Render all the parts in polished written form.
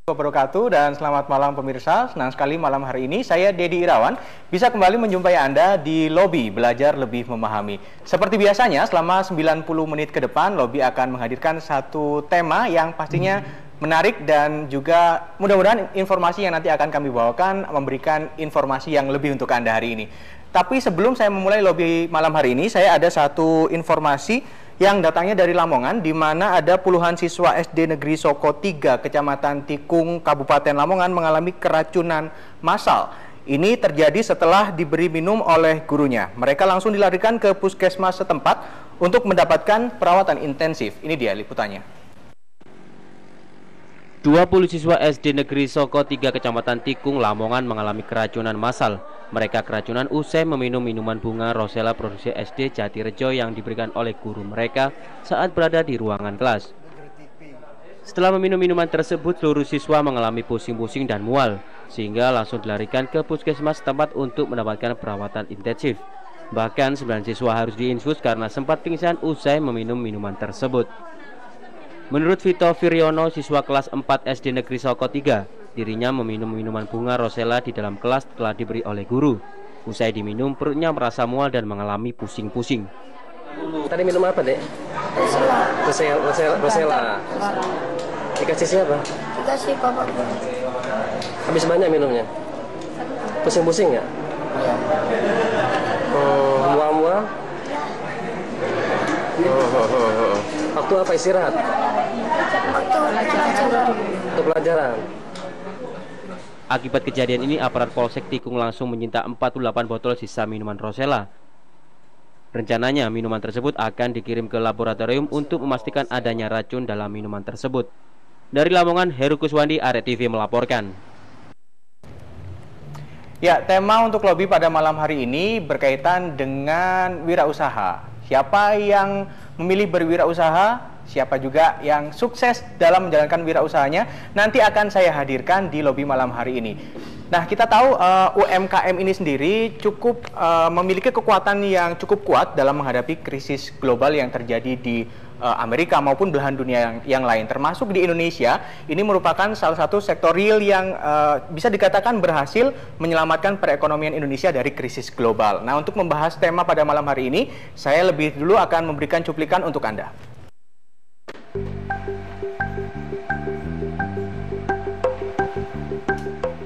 Wabarakatuh dan selamat malam pemirsa. Senang sekali malam hari ini saya Dedi Irawan bisa kembali menjumpai Anda di Lobi Belajar Lebih Memahami. Seperti biasanya selama 90 menit ke depan Lobi akan menghadirkan satu tema yang pastinya menarik dan juga mudah-mudahan informasi yang nanti akan kami bawakan memberikan informasi yang lebih untuk Anda hari ini. Tapi sebelum saya memulai Lobi malam hari ini, saya ada satu informasi yang datangnya dari Lamongan, di mana ada puluhan siswa SD Negeri Soko 3, Kecamatan Tikung, Kabupaten Lamongan mengalami keracunan massal. Ini terjadi setelah diberi minum oleh gurunya. Mereka langsung dilarikan ke puskesmas setempat untuk mendapatkan perawatan intensif. Ini dia liputannya. 20 siswa SD Negeri Soko 3, Kecamatan Tikung, Lamongan mengalami keracunan massal. Mereka keracunan usai meminum minuman bunga Rosella produksi SD Jatirejo yang diberikan oleh guru mereka saat berada di ruangan kelas. Setelah meminum minuman tersebut, seluruh siswa mengalami pusing-pusing dan mual, sehingga langsung dilarikan ke puskesmas tempat untuk mendapatkan perawatan intensif. Bahkan 9 siswa harus diinfus karena sempat pingsan usai meminum minuman tersebut. Menurut Vito Viryono, siswa kelas 4 SD Negeri Soko 3, dirinya meminum minuman bunga Rosella di dalam kelas telah diberi oleh guru. Usai diminum, perutnya merasa mual dan mengalami pusing-pusing. Tadi minum apa, Dek? Rosella. Dikasih siapa? Dikasih bapak. Habis banyak minumnya? Pusing-pusing nggak? Iya. Mual-mual? Waktu apa istirahat? Waktu pelajaran. Akibat kejadian ini, aparat Polsek Tikung langsung menyita 48 botol sisa minuman Rosella. Rencananya, minuman tersebut akan dikirim ke laboratorium untuk memastikan adanya racun dalam minuman tersebut. Dari Lamongan, Heru Kuswandi, Arek TV melaporkan. Ya, tema untuk Lobi pada malam hari ini berkaitan dengan wirausaha. Siapa yang memilih berwirausaha? Siapa juga yang sukses dalam menjalankan wirausahanya, nanti akan saya hadirkan di Lobi malam hari ini. Nah, kita tahu UMKM ini sendiri cukup memiliki kekuatan yang cukup kuat dalam menghadapi krisis global yang terjadi di Amerika maupun belahan dunia yang lain. Termasuk di Indonesia, ini merupakan salah satu sektor real yang bisa dikatakan berhasil menyelamatkan perekonomian Indonesia dari krisis global. Nah, untuk membahas tema pada malam hari ini, saya lebih dulu akan memberikan cuplikan untuk Anda.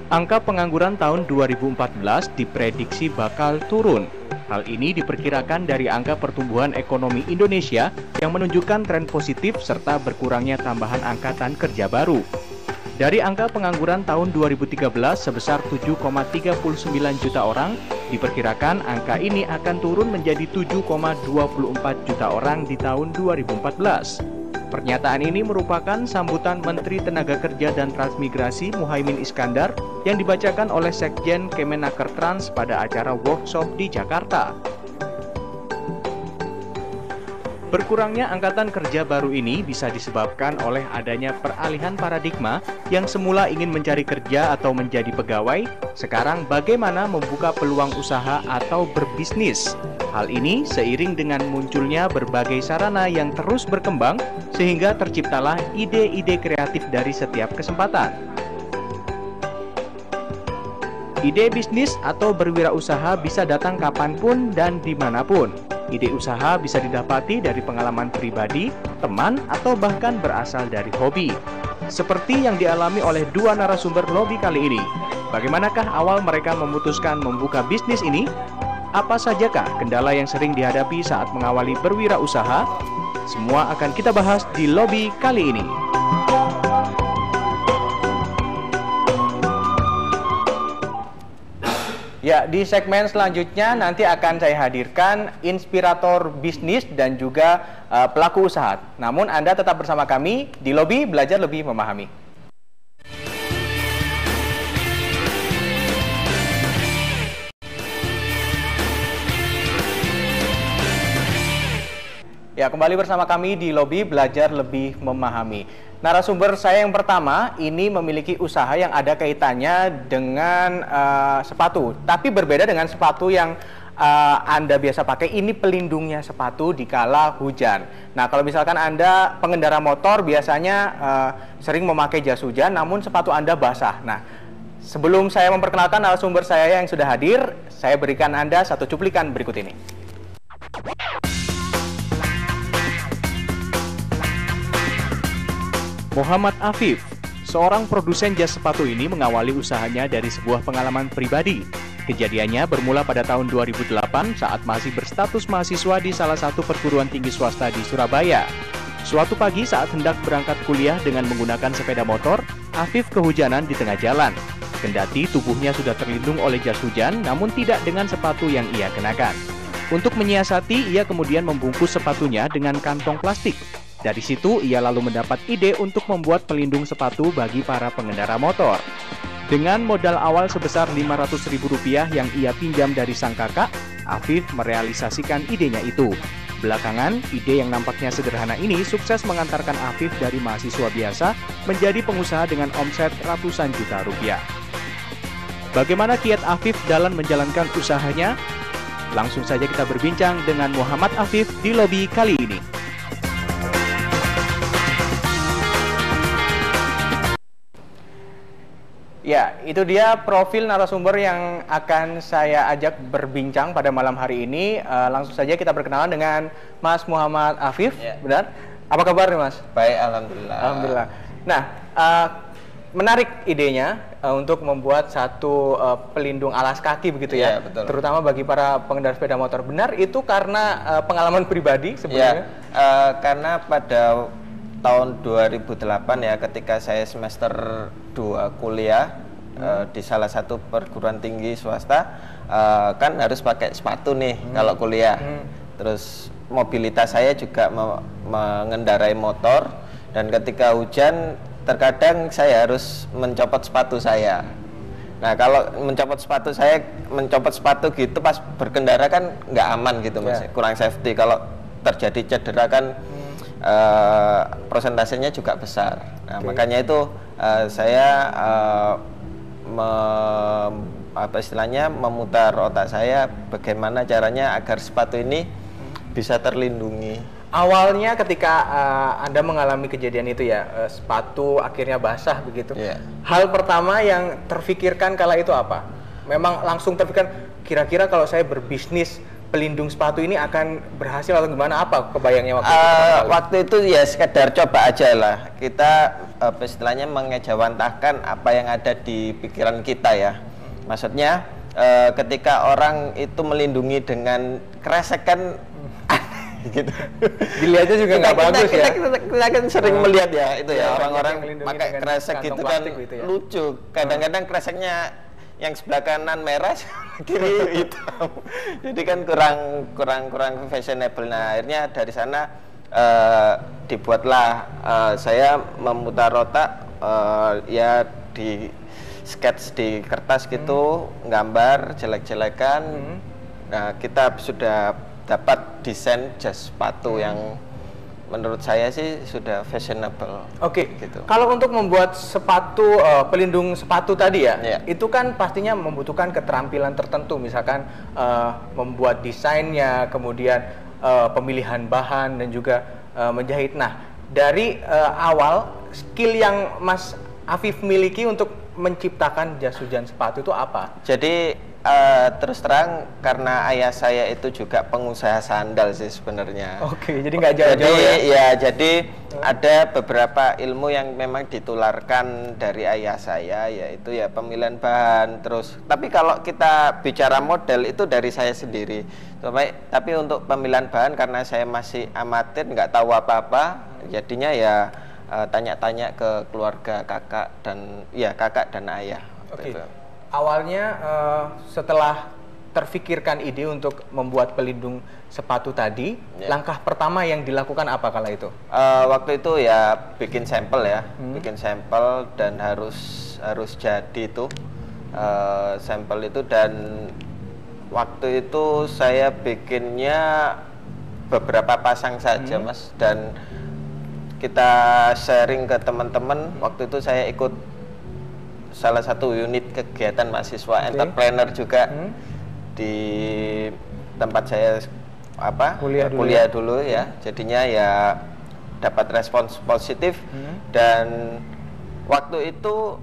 Angka pengangguran tahun 2014 diprediksi bakal turun. Hal ini diperkirakan dari angka pertumbuhan ekonomi Indonesia yang menunjukkan tren positif serta berkurangnya tambahan angkatan kerja baru. Dari angka pengangguran tahun 2013 sebesar 7,39 juta orang, diperkirakan angka ini akan turun menjadi 7,24 juta orang di tahun 2014. Pernyataan ini merupakan sambutan Menteri Tenaga Kerja dan Transmigrasi Muhaimin Iskandar yang dibacakan oleh Sekjen Kemenakertrans pada acara workshop di Jakarta. Berkurangnya angkatan kerja baru ini bisa disebabkan oleh adanya peralihan paradigma yang semula ingin mencari kerja atau menjadi pegawai, sekarang bagaimana membuka peluang usaha atau berbisnis. Hal ini seiring dengan munculnya berbagai sarana yang terus berkembang sehingga terciptalah ide-ide kreatif dari setiap kesempatan. Ide bisnis atau berwirausaha bisa datang kapanpun dan dimanapun. Ide usaha bisa didapati dari pengalaman pribadi, teman, atau bahkan berasal dari hobi. Seperti yang dialami oleh dua narasumber Lobi kali ini. Bagaimanakah awal mereka memutuskan membuka bisnis ini? Apa sajakah kendala yang sering dihadapi saat mengawali berwirausaha? Semua akan kita bahas di Lobi kali ini. Ya, di segmen selanjutnya nanti akan saya hadirkan inspirator bisnis dan juga pelaku usaha. Namun Anda tetap bersama kami di Lobi Belajar Lebih Memahami. Ya, kembali bersama kami di Lobi Belajar Lebih Memahami. Narasumber saya yang pertama ini memiliki usaha yang ada kaitannya dengan sepatu, tapi berbeda dengan sepatu yang Anda biasa pakai, ini pelindungnya sepatu dikala hujan. Nah, kalau misalkan Anda pengendara motor biasanya sering memakai jas hujan, namun sepatu Anda basah. Nah, sebelum saya memperkenalkan narasumber saya yang sudah hadir, saya berikan Anda satu cuplikan berikut ini. Muhammad Afif, seorang produsen jas sepatu ini mengawali usahanya dari sebuah pengalaman pribadi. Kejadiannya bermula pada tahun 2008 saat masih berstatus mahasiswa di salah satu perguruan tinggi swasta di Surabaya. Suatu pagi saat hendak berangkat kuliah dengan menggunakan sepeda motor, Afif kehujanan di tengah jalan. Kendati tubuhnya sudah terlindung oleh jas hujan, namun tidak dengan sepatu yang ia kenakan. Untuk menyiasati, ia kemudian membungkus sepatunya dengan kantong plastik. Dari situ, ia lalu mendapat ide untuk membuat pelindung sepatu bagi para pengendara motor. Dengan modal awal sebesar Rp500.000 yang ia pinjam dari sang kakak, Afif merealisasikan idenya itu. Belakangan, ide yang nampaknya sederhana ini sukses mengantarkan Afif dari mahasiswa biasa menjadi pengusaha dengan omset ratusan juta rupiah. Bagaimana kiat Afif dalam menjalankan usahanya? Langsung saja kita berbincang dengan Muhammad Afif di lobi kali ini. Ya, itu dia profil narasumber yang akan saya ajak berbincang pada malam hari ini. Langsung saja kita berkenalan dengan Mas Muhammad Afif, ya. Benar? Apa kabar nih, Mas? Baik, alhamdulillah. Alhamdulillah. Nah, menarik idenya untuk membuat satu pelindung alas kaki begitu ya, betul. Terutama bagi para pengendara sepeda motor. Benar itu karena pengalaman pribadi sebenarnya? Ya, karena pada tahun 2008 ya, ketika saya semester 2 kuliah di salah satu perguruan tinggi swasta, kan harus pakai sepatu nih kalau kuliah. Terus mobilitas saya juga mengendarai motor, dan ketika hujan terkadang saya harus mencopot sepatu saya. Nah, kalau mencopot sepatu gitu pas berkendara kan nggak aman gitu, Mas. Kurang safety. Kalau terjadi cedera kan prosentasenya juga besar. Nah, makanya itu saya memutar otak saya bagaimana caranya agar sepatu ini bisa terlindungi. Awalnya ketika Anda mengalami kejadian itu ya, sepatu akhirnya basah begitu. Hal pertama yang terfikirkan kala itu apa? Memang langsung terfikirkan, kira-kira kalau saya berbisnis pelindung sepatu ini akan berhasil atau gimana? Apa kebayangnya waktu itu? Waktu itu ya sekedar coba aja lah. Kita istilahnya mengejawantahkan apa yang ada di pikiran kita ya. Maksudnya ketika orang itu melindungi dengan kresek kan gitu. Dilihatnya juga nggak bagus ya. Kita kan sering melihat ya itu ya, orang-orang pakai kresek gitu kan gitu ya. Lucu. Kadang-kadang kreseknya yang sebelah kanan merah, kiri hitam. Jadi kan kurang fashionable. Nah, akhirnya dari sana dibuatlah saya memutar otak, ya di sketch di kertas gitu, gambar jelek-jelekan. Nah, kita sudah dapat desain jas sepatu yang menurut saya sih sudah fashionable. Oke. Gitu. Kalau untuk membuat sepatu pelindung sepatu tadi ya, itu kan pastinya membutuhkan keterampilan tertentu, misalkan membuat desainnya, kemudian pemilihan bahan dan juga menjahit. Nah, dari awal skill yang Mas Afif miliki untuk menciptakan jas hujan sepatu itu apa? Jadi terus terang karena ayah saya itu juga pengusaha sandal sih sebenarnya. Oke, jadi nggak jauh-jauh ya? Jadi ada beberapa ilmu yang memang ditularkan dari ayah saya, yaitu ya pemilihan bahan. Terus, tapi kalau kita bicara model itu dari saya sendiri. Tapi untuk pemilihan bahan karena saya masih amatir, nggak tahu apa-apa, jadinya ya tanya-tanya ke keluarga kakak dan ayah. Oke. Awalnya setelah terfikirkan ide untuk membuat pelindung sepatu tadi, langkah pertama yang dilakukan apa kala itu? Waktu itu ya bikin sampel ya, bikin sampel dan harus jadi itu sampel itu, dan waktu itu saya bikinnya beberapa pasang saja, Mas, dan kita sharing ke teman-teman. Waktu itu saya ikut salah satu unit kegiatan mahasiswa entrepreneur juga di tempat saya kuliah dulu ya. Jadinya ya dapat respons positif dan waktu itu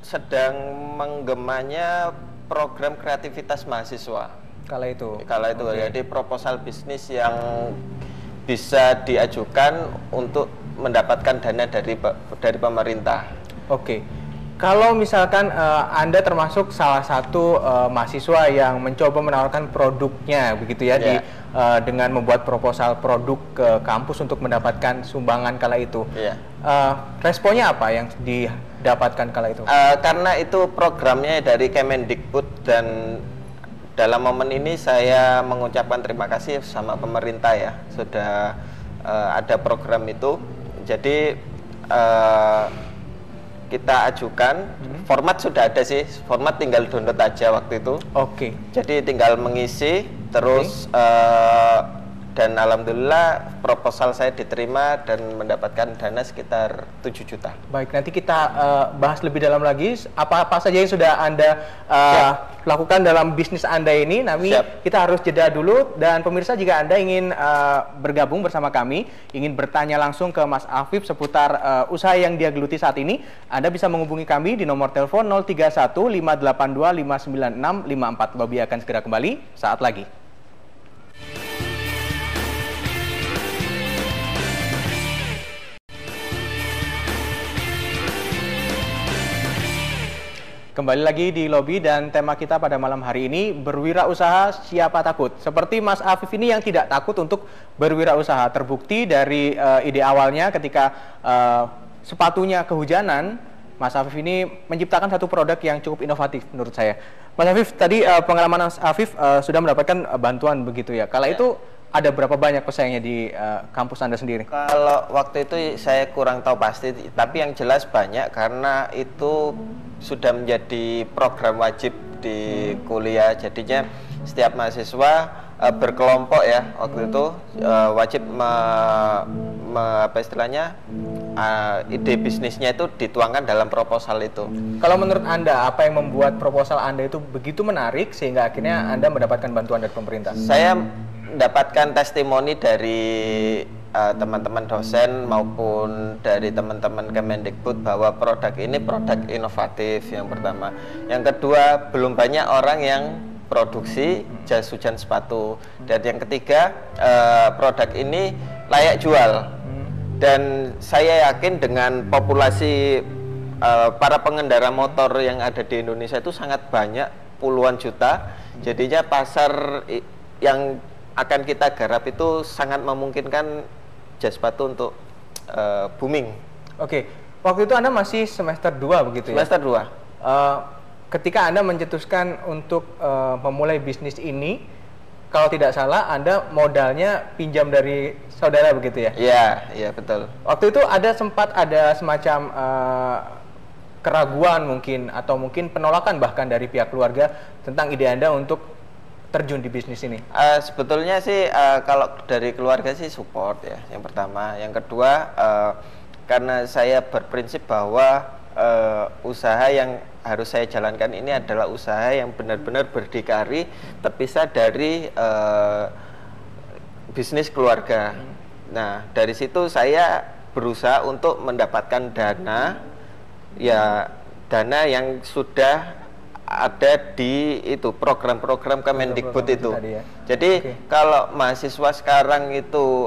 sedang menggemanya program kreativitas mahasiswa. Kala itu okay. Jadi proposal bisnis yang bisa diajukan untuk mendapatkan dana dari pemerintah. Oke. Kalau misalkan Anda termasuk salah satu mahasiswa yang mencoba menawarkan produknya begitu ya dengan membuat proposal produk ke kampus untuk mendapatkan sumbangan kala itu. Responnya apa yang didapatkan kala itu? Karena itu programnya dari Kemendikbud dan dalam momen ini saya mengucapkan terima kasih sama pemerintah ya sudah ada program itu. Jadi kita ajukan, format sudah ada sih, format tinggal download aja waktu itu. Oke. Jadi tinggal mengisi, terus dan alhamdulillah proposal saya diterima dan mendapatkan dana sekitar 7 juta. Baik, nanti kita bahas lebih dalam lagi apa-apa saja yang sudah Anda lakukan dalam bisnis Anda ini. Tapi kita harus jeda dulu, dan pemirsa jika Anda ingin bergabung bersama kami, ingin bertanya langsung ke Mas Afif seputar usaha yang dia geluti saat ini, Anda bisa menghubungi kami di nomor telepon 031 582 596 54. Lobby akan segera kembali saat lagi. Kembali lagi di Lobby, dan tema kita pada malam hari ini berwirausaha siapa takut. Seperti Mas Afif ini yang tidak takut untuk berwirausaha, terbukti dari ide awalnya ketika sepatunya kehujanan. Mas Afif ini menciptakan satu produk yang cukup inovatif menurut saya. Mas Afif, tadi pengalaman Mas Afif sudah mendapatkan bantuan begitu ya. Kala itu ada berapa banyak pesaingnya di kampus Anda sendiri? Kalau waktu itu saya kurang tahu pasti, tapi yang jelas banyak karena itu sudah menjadi program wajib di kuliah. Jadinya setiap mahasiswa berkelompok ya waktu itu wajib apa istilahnya ide bisnisnya itu dituangkan dalam proposal itu. Kalau menurut Anda, apa yang membuat proposal Anda itu begitu menarik sehingga akhirnya Anda mendapatkan bantuan dari pemerintah? Saya mendapatkan testimoni dari teman-teman dosen maupun dari teman-teman Kemendikbud bahwa produk ini produk inovatif yang pertama. Yang kedua, belum banyak orang yang produksi jas hujan sepatu. Dan yang ketiga, produk ini layak jual. Dan saya yakin dengan populasi para pengendara motor yang ada di Indonesia itu sangat banyak, puluhan juta. Jadinya pasar yang akan kita garap itu sangat memungkinkan jas sepatu untuk booming. Oke, waktu itu Anda masih semester 2 begitu ya? Semester 2. Ketika Anda mencetuskan untuk memulai bisnis ini, kalau tidak salah Anda modalnya pinjam dari saudara begitu ya? Iya betul. Waktu itu sempat ada semacam keraguan mungkin, atau mungkin penolakan bahkan dari pihak keluarga tentang ide Anda untuk terjun di bisnis ini? Sebetulnya sih kalau dari keluarga sih support ya, yang pertama. Yang kedua, karena saya berprinsip bahwa usaha yang harus saya jalankan ini adalah usaha yang benar-benar berdikari, terpisah dari bisnis keluarga. Nah, dari situ saya berusaha untuk mendapatkan dana yang sudah ada di itu program-program Kemendikbud itu. Ya. Jadi kalau mahasiswa sekarang itu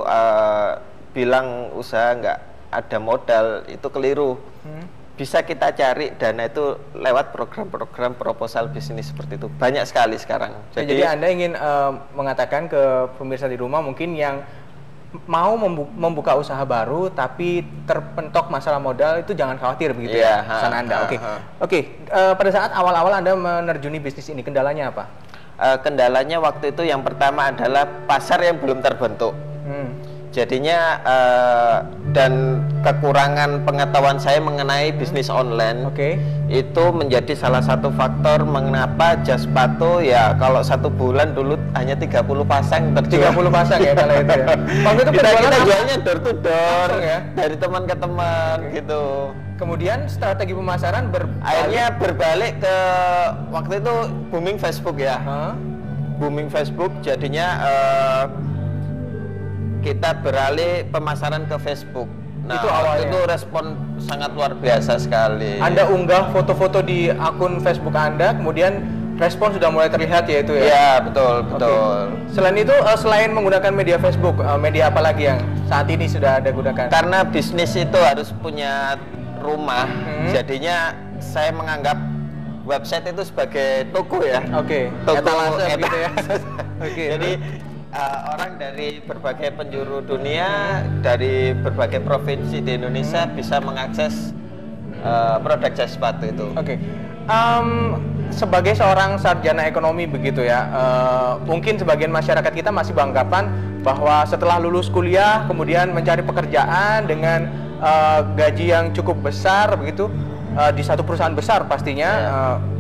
bilang usaha nggak ada modal, itu keliru. Bisa kita cari dana itu lewat program-program proposal bisnis seperti itu. Banyak sekali sekarang. Jadi Anda ingin mengatakan ke pemirsa di rumah mungkin yang mau membuka usaha baru tapi terpentok masalah modal, itu jangan khawatir begitu ya pesan Anda. Oke. Pada saat awal-awal Anda menerjuni bisnis ini, kendalanya apa? Kendalanya waktu itu yang pertama adalah pasar yang belum terbentuk. Jadinya dan kekurangan pengetahuan saya mengenai bisnis online itu menjadi salah satu faktor mengapa jas sepatu ya kalau 1 bulan dulu hanya 30 pasang terjual. 30 pasang ya kalau itu ya. Waktu itu kita jualnya door to door ya? Dari teman ke teman gitu. Kemudian strategi pemasaran akhirnya berbalik ke waktu itu booming Facebook ya. booming Facebook, jadinya kita beralih pemasaran ke Facebook. Nah, Itu awalnya. itu respon sangat luar biasa sekali. Anda unggah foto-foto di akun Facebook Anda, kemudian respon sudah mulai terlihat ya itu ya? Iya, betul, Oke. betul. Selain itu, selain menggunakan media Facebook, media apa lagi yang saat ini sudah Anda gunakan? Karena bisnis itu harus punya rumah, jadinya saya menganggap website itu sebagai toko ya. Oke, Toko etalase gitu ya. Oke. Jadi orang dari berbagai penjuru dunia, dari berbagai provinsi di Indonesia bisa mengakses produk jas sepatu itu. Oke. Sebagai seorang sarjana ekonomi begitu ya, mungkin sebagian masyarakat kita masih beranggapan bahwa setelah lulus kuliah kemudian mencari pekerjaan dengan gaji yang cukup besar begitu di satu perusahaan besar pastinya.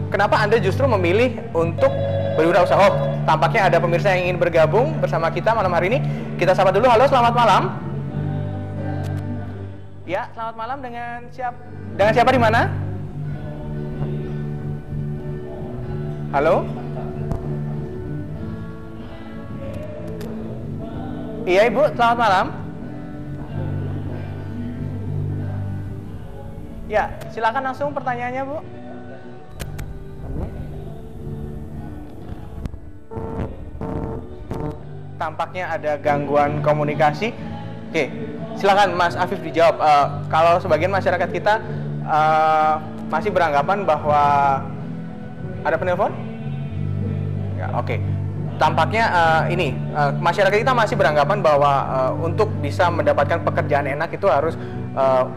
Kenapa Anda justru memilih untuk berwirausaha? Oh, tampaknya ada pemirsa yang ingin bergabung bersama kita malam hari ini. Kita sapa dulu. Halo, selamat malam. Ya, selamat malam dengan siapa di mana? Halo? Iya Ibu, selamat malam. Ya, silakan langsung pertanyaannya Bu. Tampaknya ada gangguan komunikasi. Oke, silakan Mas Afif dijawab. Kalau sebagian masyarakat kita masih beranggapan bahwa ada penelpon? Ya, oke. Tampaknya masyarakat kita masih beranggapan bahwa untuk bisa mendapatkan pekerjaan enak itu harus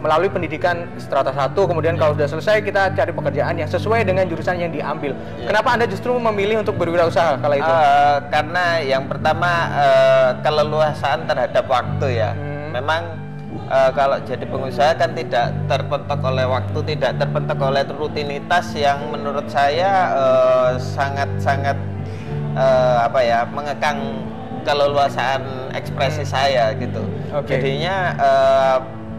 melalui pendidikan strata 1, kemudian kalau sudah selesai kita cari pekerjaan yang sesuai dengan jurusan yang diambil. Kenapa Anda justru memilih untuk berwirausaha kala itu? Karena yang pertama keleluasaan terhadap waktu ya. Memang kalau jadi pengusaha kan tidak terpentok oleh waktu, tidak terpentok oleh rutinitas yang menurut saya sangat-sangat mengekang keleluasaan ekspresi saya gitu. Jadinya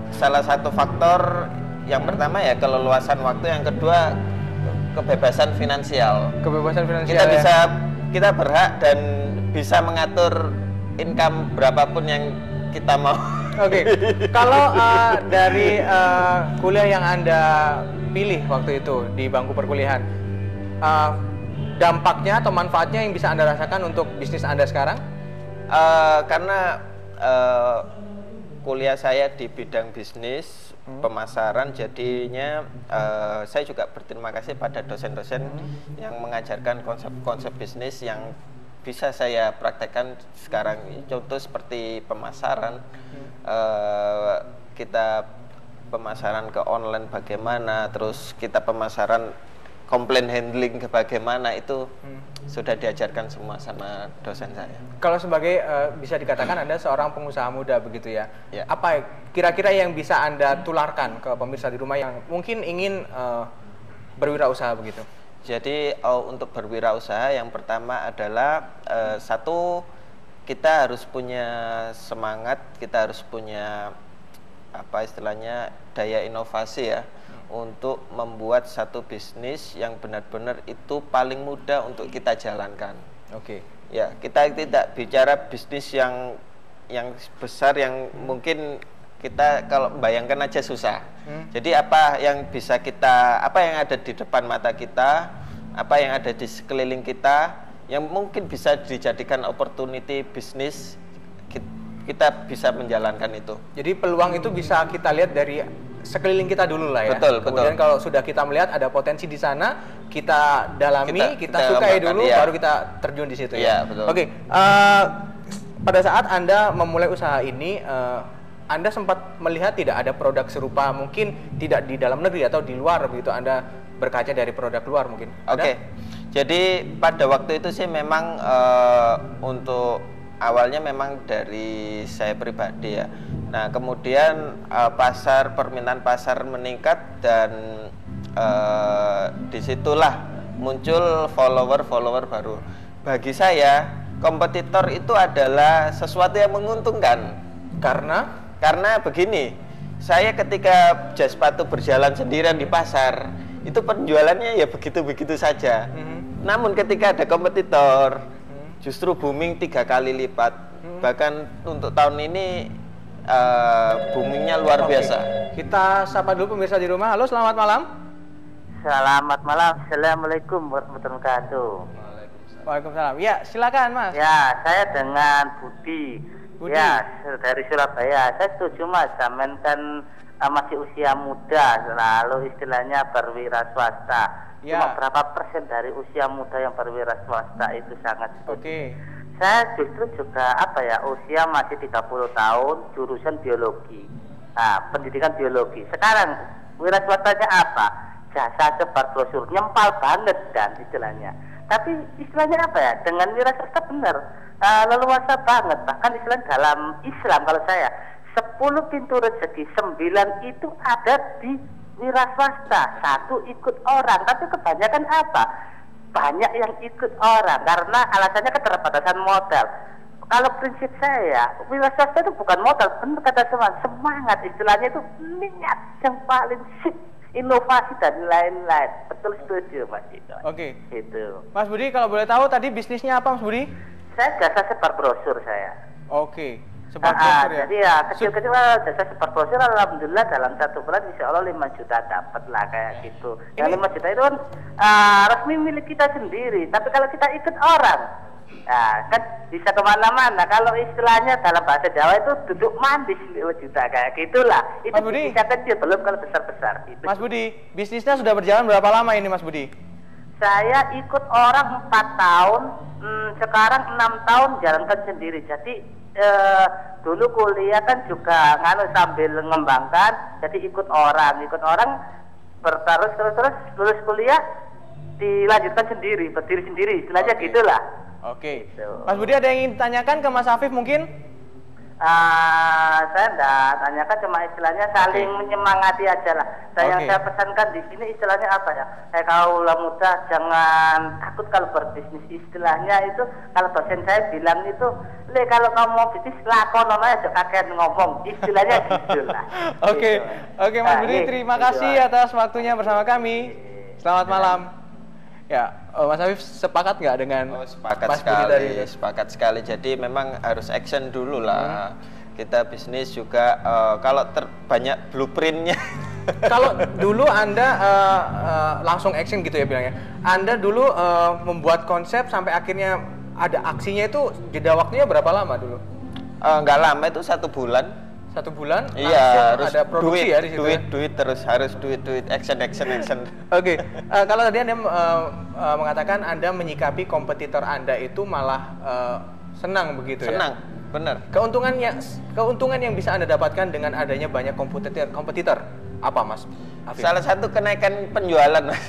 salah satu faktor yang pertama ya keleluasan waktu, yang kedua kebebasan finansial. Kebebasan finansial. Kita berhak dan bisa mengatur income berapapun yang kita mau. Oke. Kalau dari kuliah yang Anda pilih waktu itu di bangku perkuliahan, dampaknya atau manfaatnya yang bisa Anda rasakan untuk bisnis Anda sekarang? Karena kuliah saya di bidang bisnis pemasaran, jadinya saya juga berterima kasih pada dosen-dosen yang mengajarkan konsep-konsep bisnis yang bisa saya praktekkan sekarang. Contoh seperti pemasaran, kita pemasaran ke online bagaimana, terus kita pemasaran komplain handling ke bagaimana, itu sudah diajarkan semua sama dosen saya. Kalau sebagai bisa dikatakan Anda seorang pengusaha muda begitu ya. Ya. Apa kira-kira yang bisa Anda tularkan ke pemirsa di rumah yang mungkin ingin berwirausaha begitu? Jadi untuk berwirausaha yang pertama adalah satu, kita harus punya semangat, kita harus punya daya inovasi ya, untuk membuat satu bisnis yang benar-benar itu paling mudah untuk kita jalankan. Oke. Ya, kita tidak bicara bisnis yang besar yang mungkin kita kalau bayangkan aja susah. Jadi apa yang ada di depan mata kita, apa yang ada di sekeliling kita, yang mungkin bisa dijadikan opportunity bisnis, kita bisa menjalankan itu. Jadi peluang itu bisa kita lihat dari sekeliling kita dulu lah ya. Betul, Kemudian betul. kalau sudah kita melihat ada potensi di sana, kita dalami, kita sukai dulu, ya. baru kita terjun di situ ya. Betul. Oke. Pada saat Anda memulai usaha ini, Anda sempat melihat tidak ada produk serupa, mungkin tidak di dalam negeri atau di luar begitu, Anda berkaca dari produk luar mungkin? Oke. Jadi pada waktu itu sih memang untuk awalnya memang dari saya pribadi ya. Nah kemudian permintaan pasar meningkat, dan disitulah muncul follower baru. Bagi saya kompetitor itu adalah sesuatu yang menguntungkan. Karena begini, saya ketika jas sepatu berjalan sendirian di pasar, itu penjualannya ya begitu-begitu saja. Namun ketika ada kompetitor, justru booming 3 kali lipat. Bahkan untuk tahun ini boomingnya luar biasa. Kita sapa dulu pemirsa di rumah. Halo, selamat malam. Selamat malam. Assalamualaikum warahmatullahi wabarakatuh. Waalaikumsalam. Ya, silakan Mas. Ya, saya dengan Budi. Budi. Ya, dari Surabaya. Saya setuju Mas, zaman kan masih usia muda, lalu istilahnya berwira swasta. Ya. Cuma berapa persen dari usia muda yang berwira swasta itu sangat setuju. Oke. Saya justru juga usia masih 30 tahun, jurusan biologi. Nah, pendidikan biologi. Sekarang wira swastanya apa? Jasa sebar brosur, nyempal banget dan istilahnya. Tapi istilahnya apa ya? Dengan wira swasta benar, leluasa banget. Bahkan istilah dalam Islam kalau saya 10 pintu rezeki, 9 itu ada di wira swasta, 1 ikut orang. Tapi kebanyakan apa? Banyak yang ikut orang karena alasannya keterbatasan modal. Kalau prinsip saya, wira swasta itu bukan modal, benar kata semangat. Istilahnya itu niat yang paling sip, inovasi dan lain-lain. Betul, setuju Mas Dito. Oke. Itu. Mas Budi, kalau boleh tahu tadi bisnisnya apa Mas Budi? Saya jasa sebar brosur saya. Oke. Sebar brosur ya. Jadi ya kecil-kecil jasa sebar brosur, alhamdulillah dalam 1 bulan insya Allah 5 juta dapat lah kayak gitu. Yang 5 juta itu kan resmi milik kita sendiri. Tapi kalau kita ikut orang, kan bisa kemana-mana. Kalau istilahnya dalam bahasa Jawa itu duduk manis 5 juta kayak gitulah. Itu Mas Budi, bisa kecil, belum kalau besar-besar. Itu. Mas Budi, bisnisnya sudah berjalan berapa lama ini Mas Budi? Saya ikut orang 4 tahun, sekarang 6 tahun jalankan sendiri. Jadi dulu kuliah kan juga sambil mengembangkan, jadi ikut orang terus lulus kuliah dilanjutkan sendiri, berdiri sendiri, istilahnya gitulah. Oke. Gitu. Mas Budi, ada yang ingin ditanyakan ke Mas Afif mungkin? Saya enggak tanyakan, cuma istilahnya saling menyemangati aja lah. Yang saya pesankan di sini istilahnya apa ya? Kaulah muda jangan takut kalau berbisnis. Istilahnya itu kalau dosen saya bilang itu, kalau kamu mau bisnis lakonon aja, kakek ngomong. Istilahnya gitulah. Oke. Gitu. Oke Mas Budi, terima kasih atas waktunya bersama kami. Selamat malam. Ya, Mas Afif sepakat nggak dengan sepakat Mas Budi sekali, tadi? sepakat sekali. Jadi memang harus action dulu lah. Kita bisnis juga kalau banyak blueprintnya. Kalau dulu Anda langsung action gitu ya bilangnya. Anda dulu membuat konsep sampai akhirnya ada aksinya itu jeda waktunya berapa lama dulu? Nggak lama, itu 1 bulan. 1 bulan? Iya, harus ada produksi ya di situ. Duit terus harus duit action. Oke. Kalau tadi Anda mengatakan Anda menyikapi kompetitor Anda itu malah senang begitu ya? Senang, benar. Keuntungan yang bisa Anda dapatkan dengan adanya banyak kompetitor apa Mas Afif? Salah satu kenaikan penjualan, Mas.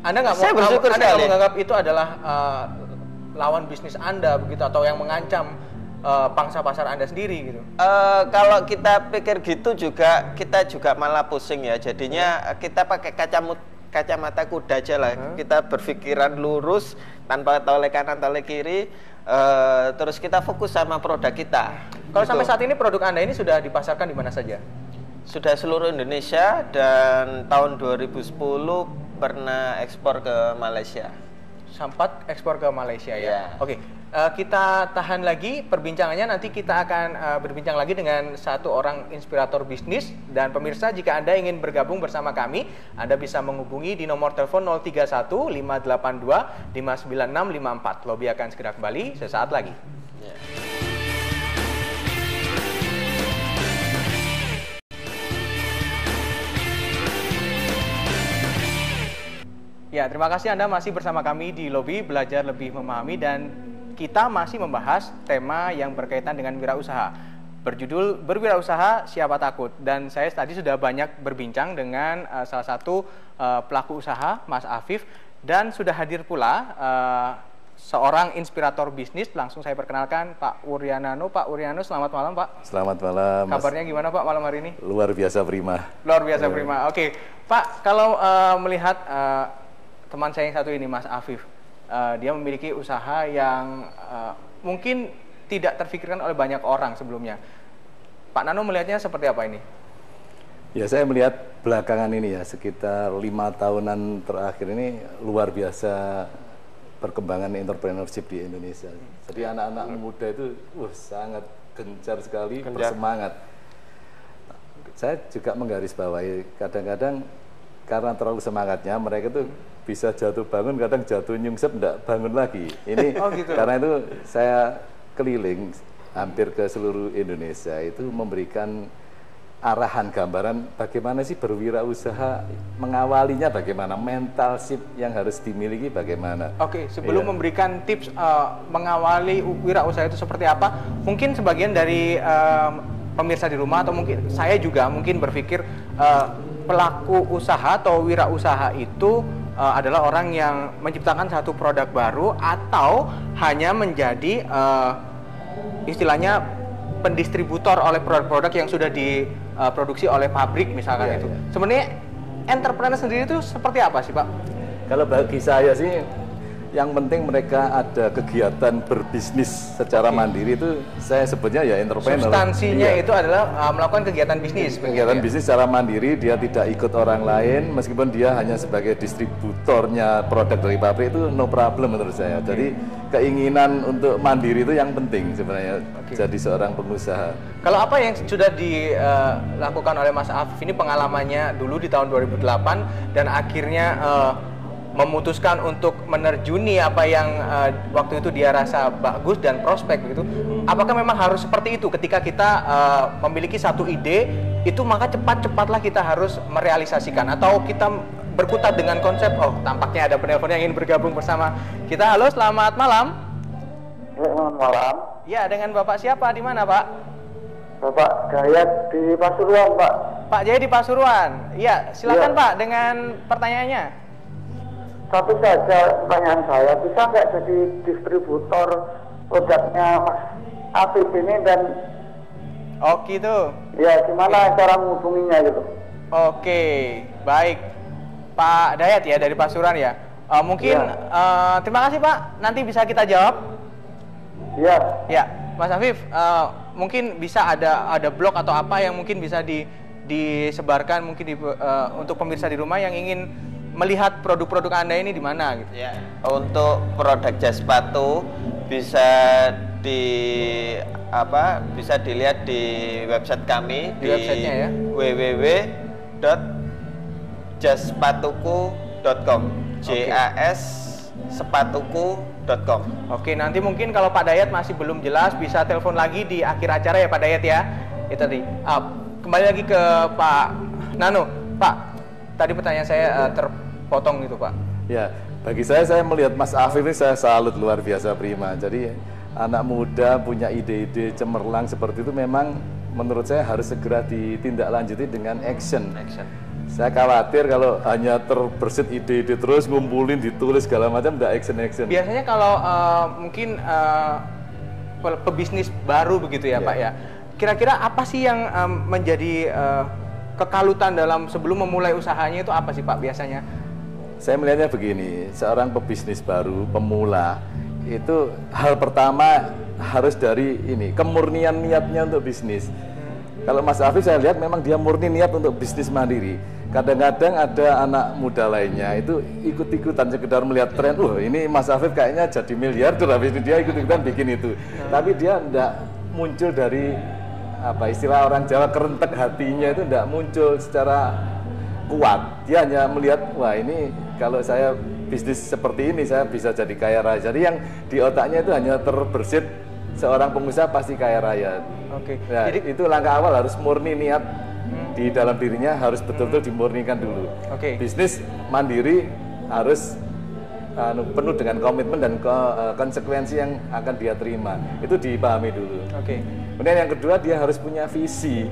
Anda nggak Saya bersyukur sekali. menganggap itu adalah lawan bisnis Anda begitu, atau yang mengancam pangsa pasar Anda sendiri gitu? Kalau kita pikir gitu juga, kita juga malah pusing ya. Jadinya kita pakai kacamata kuda aja lah. Kita berpikiran lurus tanpa toleh kanan toleh kiri. Terus kita fokus sama produk kita. Kalau gitu. sampai saat ini produk Anda ini sudah dipasarkan di mana saja? Sudah seluruh Indonesia, dan tahun 2010 pernah ekspor ke Malaysia. Sempat ekspor ke Malaysia ya? Ya. Oke. Kita tahan lagi perbincangannya, nanti kita akan berbincang lagi dengan satu orang inspirator bisnis. Dan pemirsa, jika Anda ingin bergabung bersama kami, Anda bisa menghubungi di nomor telepon 031 582 59654. Lobby akan segera kembali sesaat lagi. Ya. Ya, terima kasih Anda masih bersama kami di Lobby Belajar Lebih Memahami, dan kita masih membahas tema yang berkaitan dengan wirausaha. Berjudul Berwirausaha Siapa Takut. Dan saya tadi sudah banyak berbincang dengan salah satu pelaku usaha, Mas Afif, dan sudah hadir pula seorang inspirator bisnis. Langsung saya perkenalkan Pak Wuryanano. Pak Wuryanano, selamat malam Pak. Selamat malam. Kabarnya gimana Pak malam hari ini? Luar biasa prima. Luar biasa prima. Oke, Pak, kalau melihat teman saya yang satu ini, Mas Afif, dia memiliki usaha yang mungkin tidak terfikirkan oleh banyak orang sebelumnya. Pak Nano melihatnya seperti apa ini? Ya, saya melihat belakangan ini ya, sekitar 5 tahunan terakhir ini luar biasa perkembangan entrepreneurship di Indonesia. Jadi anak-anak muda itu sangat gencar sekali, bersemangat. Saya juga menggarisbawahi kadang-kadang karena terlalu semangatnya mereka itu bisa jatuh bangun, kadang jatuh nyungsep enggak bangun lagi. Ini gitu. Karena itu saya keliling hampir ke seluruh Indonesia itu memberikan arahan gambaran bagaimana sih berwirausaha, mengawalinya bagaimana, mentalship yang harus dimiliki bagaimana. Oke, sebelum memberikan tips mengawali wirausaha itu seperti apa, mungkin sebagian dari pemirsa di rumah atau mungkin saya juga mungkin berpikir pelaku usaha atau wirausaha itu adalah orang yang menciptakan satu produk baru atau hanya menjadi istilahnya pendistributor oleh produk-produk yang sudah diproduksi oleh pabrik misalkan itu. Sebenarnya entrepreneur sendiri itu seperti apa sih Pak? Kalau bagi saya sih yang penting mereka ada kegiatan berbisnis secara mandiri, itu saya sebutnya ya entrepreneur. Substansinya itu adalah melakukan kegiatan bisnis. Kegiatan bisnis secara mandiri, dia tidak ikut orang lain, meskipun dia hanya sebagai distributornya produk dari pabrik, itu no problem menurut saya. Jadi keinginan untuk mandiri itu yang penting sebenarnya jadi seorang pengusaha. Kalau apa yang sudah dilakukan oleh Mas Afif ini, pengalamannya dulu di tahun 2008 dan akhirnya memutuskan untuk menerjuni apa yang waktu itu dia rasa bagus dan prospek begitu. Apakah memang harus seperti itu ketika kita memiliki satu ide itu, maka cepat-cepatlah kita harus merealisasikan, atau kita berkutat dengan konsep tampaknya ada penelpon yang ingin bergabung bersama kita. Halo, selamat malam. Selamat malam. Ya, dengan Bapak siapa, di mana Pak? Bapak Jaya di Pasuruan, Pak. Pak Jaya di Pasuruan. Iya, silakan Pak dengan pertanyaannya. Satu saja pertanyaan saya, bisa nggak jadi distributor produknya Mas Afif ini dan gitu. Ya, gimana cara menghubunginya gitu? Oke, baik. Pak Dayat ya dari Pasuruan ya. Mungkin terima kasih Pak, nanti bisa kita jawab. Iya. Ya, Mas Afif, mungkin bisa ada blog atau apa yang mungkin bisa disebarkan mungkin untuk pemirsa di rumah yang ingin melihat produk-produk Anda ini di mana gitu. Ya, untuk produk jas sepatu bisa dilihat di website kami di websitenya ya, www.jaspatuku.com. jassepatuku.com. Oke, nanti mungkin kalau Pak Dayat masih belum jelas bisa telepon lagi di akhir acara ya Pak Dayat ya. Itu tadi. Kembali lagi ke Pak Nano. Pak, tadi pertanyaan saya terpotong gitu Pak. Ya, bagi saya melihat Mas Afif ini saya salut luar biasa, prima. Jadi anak muda punya ide-ide cemerlang seperti itu memang menurut saya harus segera ditindaklanjuti dengan action. Saya khawatir kalau hanya terbersit ide-ide terus ngumpulin, ditulis segala macam, tidak action. Biasanya kalau mungkin pebisnis baru begitu ya Pak ya, kira-kira apa sih yang menjadi kekalutan dalam sebelum memulai usahanya itu apa sih Pak biasanya? Saya melihatnya begini, seorang pebisnis baru, pemula, itu hal pertama harus dari ini, kemurnian niatnya untuk bisnis. Kalau Mas Afif saya lihat memang dia murni niat untuk bisnis mandiri. Kadang-kadang ada anak muda lainnya itu ikut-ikutan sekedar melihat tren, ini Mas Afif kayaknya jadi miliarder, habis itu dia ikut-ikutan bikin itu. Tapi dia tidak muncul dari istilah orang Jawa, kerentek hatinya itu tidak muncul secara kuat. Dia hanya melihat, wah ini kalau saya bisnis seperti ini saya bisa jadi kaya raya. Jadi yang di otaknya itu hanya terbersit seorang pengusaha pasti kaya raya. Nah, jadi itu langkah awal, harus murni niat di dalam dirinya, harus betul-betul dimurnikan dulu. Bisnis mandiri harus penuh dengan komitmen dan konsekuensi yang akan dia terima. Itu dipahami dulu. Kemudian yang kedua, dia harus punya visi.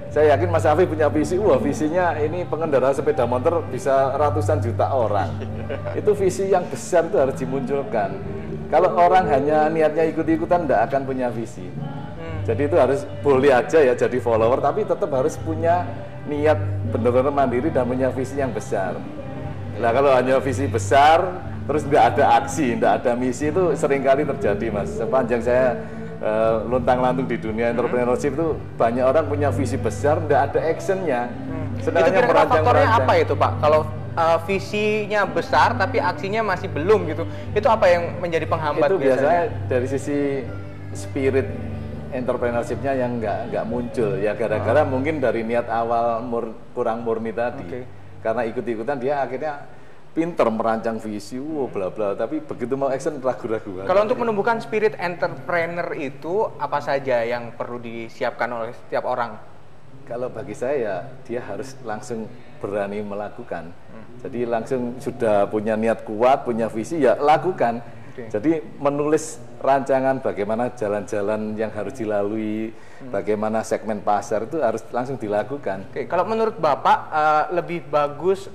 Saya yakin Mas Afif punya visi. Visinya ini pengendara sepeda motor bisa ratusan juta orang. Itu visi yang besar, itu harus dimunculkan. Kalau orang hanya niatnya ikut-ikutan, tidak akan punya visi. Jadi itu harus boleh aja ya jadi follower, tapi tetap harus punya niat benar-benar mandiri dan punya visi yang besar. Nah kalau hanya visi besar, terus nggak ada aksi, nggak ada misi, itu seringkali terjadi Mas. Sepanjang saya luntang-lantung di dunia entrepreneurship itu banyak orang punya visi besar, nggak ada actionnya. Itu kira-kira faktornya apa itu Pak? Kalau visinya besar tapi aksinya masih belum gitu. Itu apa yang menjadi penghambat Itu biasanya biasanya? dari sisi spirit entrepreneurship-nya yang nggak muncul ya, gara-gara mungkin dari niat awal kurang murni tadi. Karena ikut-ikutan dia akhirnya pinter merancang visi, bla bla, tapi begitu mau action ragu-ragu. Kalau untuk menumbuhkan spirit entrepreneur itu apa saja yang perlu disiapkan oleh setiap orang? Kalau bagi saya dia harus langsung berani melakukan. Jadi langsung sudah punya niat kuat, punya visi ya lakukan. Jadi menulis rancangan bagaimana jalan-jalan yang harus dilalui, bagaimana segmen pasar itu harus langsung dilakukan. Oke, kalau menurut Bapak lebih bagus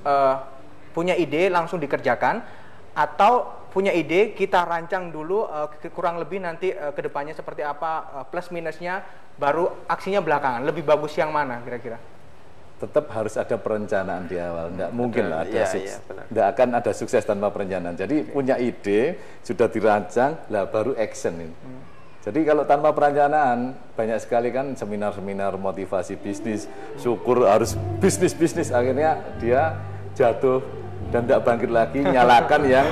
punya ide langsung dikerjakan atau punya ide kita rancang dulu kurang lebih nanti kedepannya seperti apa plus minusnya baru aksinya belakangan. Lebih bagus yang mana kira-kira? Tetap harus ada perencanaan di awal, nggak mungkin lah ada sukses, benar. nggak akan ada sukses tanpa perencanaan. Jadi punya ide sudah dirancang, lah baru action ini. Jadi kalau tanpa perencanaan banyak sekali kan seminar-seminar motivasi bisnis, syukur harus bisnis, akhirnya dia jatuh dan tidak bangkit lagi, nyalakan yang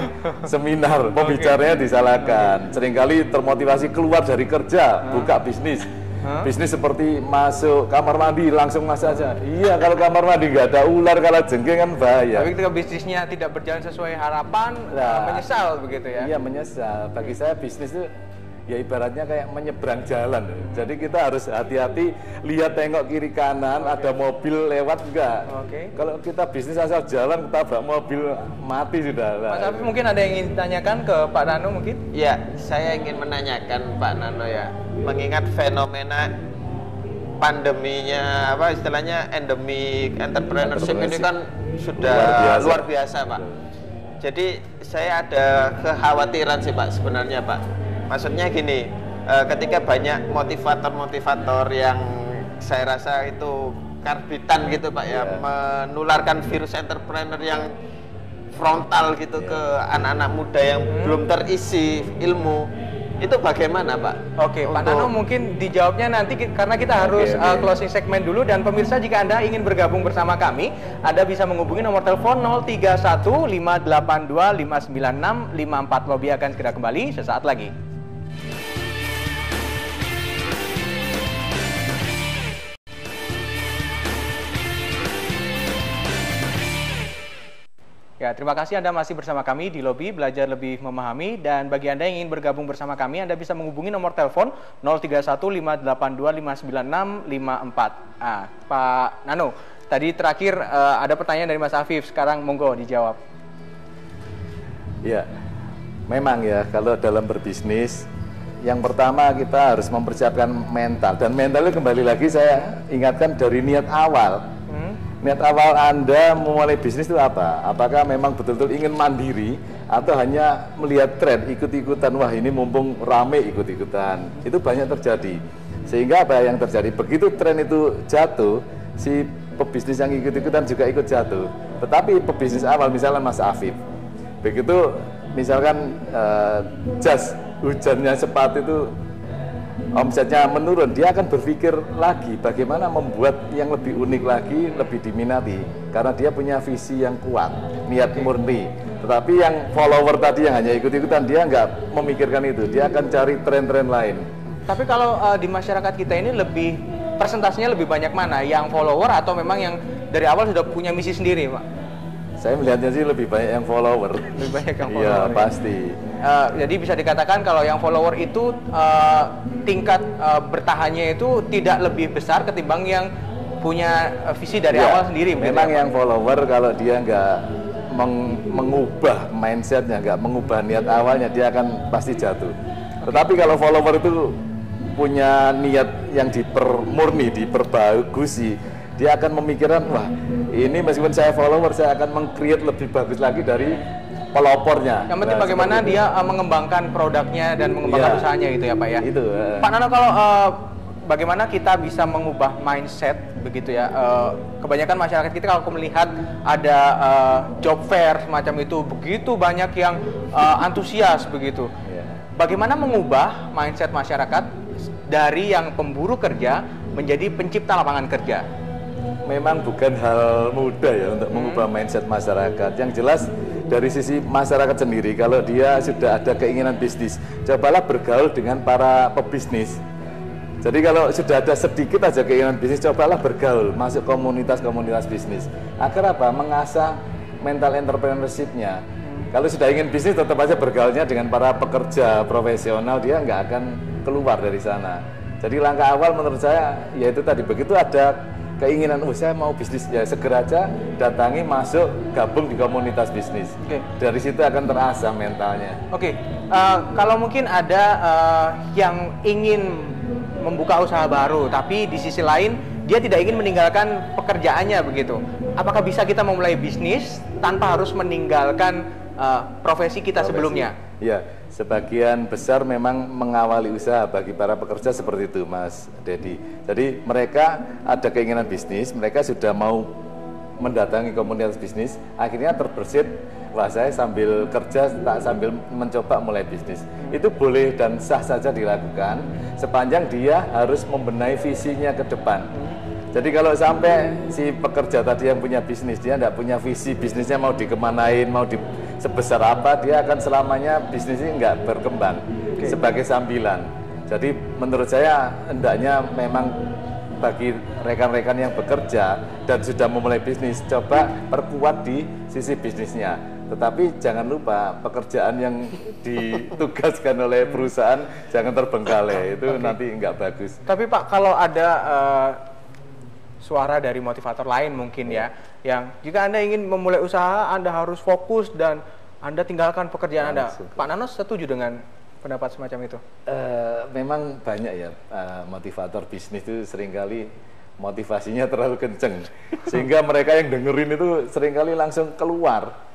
seminar, pembicaranya disalahkan. Seringkali termotivasi keluar dari kerja, buka bisnis. Bisnis seperti masuk kamar mandi langsung masuk aja. Iya, kalau kamar mandi nggak ada ular, kalau jengking kan bahaya. Tapi ketika bisnisnya tidak berjalan sesuai harapan, menyesal begitu ya? Iya, menyesal. Bagi saya bisnis itu ya ibaratnya kayak menyeberang jalan. Jadi kita harus hati-hati, lihat tengok kiri kanan, ada mobil lewat enggak. Kalau kita bisnis asal jalan, tabrak mobil, mati sudah. Mas Afif mungkin ada yang ingin ditanyakan ke Pak Nano mungkin? Ya, saya ingin menanyakan Pak Nano ya, mengingat fenomena pandeminya apa istilahnya endemic entrepreneurship ini kan sudah luar biasa Pak. Jadi saya ada kekhawatiran sih Pak sebenarnya Pak. Maksudnya gini, ketika banyak motivator-motivator yang saya rasa itu karbitan gitu Pak ya, menularkan virus entrepreneur yang frontal gitu ke anak-anak muda yang belum terisi ilmu, itu bagaimana Pak? Oke, Pak Nano mungkin dijawabnya nanti karena kita harus closing segmen dulu. Dan pemirsa, jika Anda ingin bergabung bersama kami, Anda bisa menghubungi nomor telepon 031 582 596 54. Lobby akan segera kembali sesaat lagi. Ya, terima kasih Anda masih bersama kami di Lobby Belajar Lebih Memahami. Dan bagi Anda yang ingin bergabung bersama kami, Anda bisa menghubungi nomor telepon 031 582 596 54. Pak Nano, tadi terakhir ada pertanyaan dari Mas Afif, sekarang monggo dijawab. Ya, memang ya kalau dalam berbisnis, yang pertama kita harus mempersiapkan mental. Dan mental itu kembali lagi saya ingatkan dari niat awal. Niat awal Anda memulai bisnis itu apa? Apakah memang betul-betul ingin mandiri atau hanya melihat tren, ikut-ikutan, wah ini mumpung rame ikut-ikutan. Itu banyak terjadi. Sehingga apa yang terjadi? Begitu tren itu jatuh, si pebisnis yang ikut-ikutan juga ikut jatuh. Tetapi pebisnis awal, misalnya Mas Afif, begitu misalkan jas hujannya cepat itu omsetnya menurun, dia akan berpikir lagi bagaimana membuat yang lebih unik lagi, lebih diminati, karena dia punya visi yang kuat, niat murni. Tetapi yang follower tadi yang hanya ikut-ikutan, dia nggak memikirkan itu, dia akan cari tren-tren lain. Tapi kalau di masyarakat kita ini lebih persentasenya lebih banyak mana? Yang follower atau memang yang dari awal sudah punya misi sendiri, Pak? Saya melihatnya sih lebih banyak yang follower. Lebih banyak yang follower. Iya, pasti. Jadi bisa dikatakan kalau yang follower itu tingkat bertahannya itu tidak lebih besar ketimbang yang punya visi dari awal sendiri. Memang yang follower kalau dia nggak mengubah mindsetnya, nggak mengubah niat awalnya, dia akan pasti jatuh. Tetapi kalau follower itu punya niat yang dipermurni, diperbagusi, dia akan memikirkan, wah ini meskipun saya follower, saya akan meng-create lebih bagus lagi dari pelopornya. Yang penting bagaimana dia mengembangkan produknya dan mengembangkan usahanya gitu ya Pak ya. Itu. Pak Nano, kalau bagaimana kita bisa mengubah mindset begitu ya? Kebanyakan masyarakat kita kalau melihat ada job fair semacam itu, begitu banyak yang antusias begitu. Bagaimana mengubah mindset masyarakat dari yang pemburu kerja menjadi pencipta lapangan kerja? memang bukan hal mudah ya untuk mengubah mindset masyarakat. Yang jelas dari sisi masyarakat sendiri, kalau dia sudah ada keinginan bisnis, cobalah bergaul dengan para pebisnis. Jadi kalau sudah ada sedikit aja keinginan bisnis, cobalah bergaul, masuk komunitas-komunitas bisnis. Agar apa? Mengasah mental entrepreneurship-nya. Kalau sudah ingin bisnis, tetap aja bergaulnya dengan para pekerja profesional, dia nggak akan keluar dari sana. Jadi langkah awal menurut saya, yaitu tadi, begitu ada keinginan, saya mau bisnis, ya segera aja datangi, masuk, gabung di komunitas bisnis. Dari situ akan terasa mentalnya. Kalau mungkin ada yang ingin membuka usaha baru, tapi di sisi lain dia tidak ingin meninggalkan pekerjaannya begitu. Apakah bisa kita memulai bisnis tanpa harus meninggalkan profesi kita sebelumnya? Ya, sebagian besar memang mengawali usaha bagi para pekerja seperti itu, Mas Dedi. Jadi mereka ada keinginan bisnis, mereka sudah mau mendatangi komunitas bisnis, akhirnya terbersit, wah saya sambil kerja, tak sambil mencoba mulai bisnis. Itu boleh dan sah saja dilakukan, sepanjang dia harus membenahi visinya ke depan. Jadi kalau sampai si pekerja tadi yang punya bisnis, dia tidak punya visi bisnisnya mau dikemanain, mau sebesar apa, dia akan selamanya bisnisnya nggak berkembang sebagai sambilan. Jadi menurut saya hendaknya memang bagi rekan-rekan yang bekerja dan sudah memulai bisnis, coba perkuat di sisi bisnisnya. Tetapi jangan lupa pekerjaan yang ditugaskan oleh perusahaan jangan terbengkalai, itu nanti nggak bagus. Tapi Pak, kalau ada suara dari motivator lain mungkin ya, yang jika Anda ingin memulai usaha, Anda harus fokus dan Anda tinggalkan pekerjaan Anda. Pak Nanos setuju dengan pendapat semacam itu? Memang banyak ya motivator bisnis itu seringkali motivasinya terlalu kenceng, sehingga mereka yang dengerin itu seringkali langsung keluar.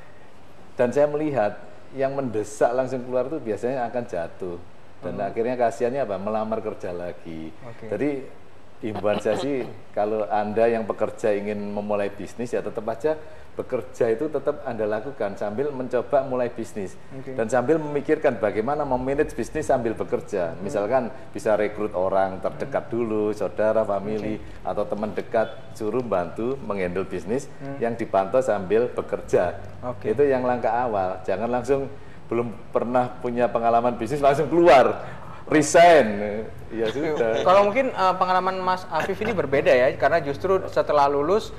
Dan saya melihat yang mendesak langsung keluar itu biasanya akan jatuh. Dan akhirnya kasihannya apa? Melamar kerja lagi. Jadi himbauan saya sih, kalau Anda yang pekerja ingin memulai bisnis, ya tetap aja bekerja itu tetap Anda lakukan sambil mencoba mulai bisnis. Dan sambil memikirkan bagaimana memanage bisnis sambil bekerja. Misalkan bisa rekrut orang terdekat dulu, saudara, family, atau teman dekat, suruh bantu menghandle bisnis yang dipantau sambil bekerja. Itu yang langkah awal. Jangan langsung belum pernah punya pengalaman bisnis langsung keluar, resign. Ya sudah. Kalau mungkin pengalaman Mas Afif ini berbeda ya, karena justru setelah lulus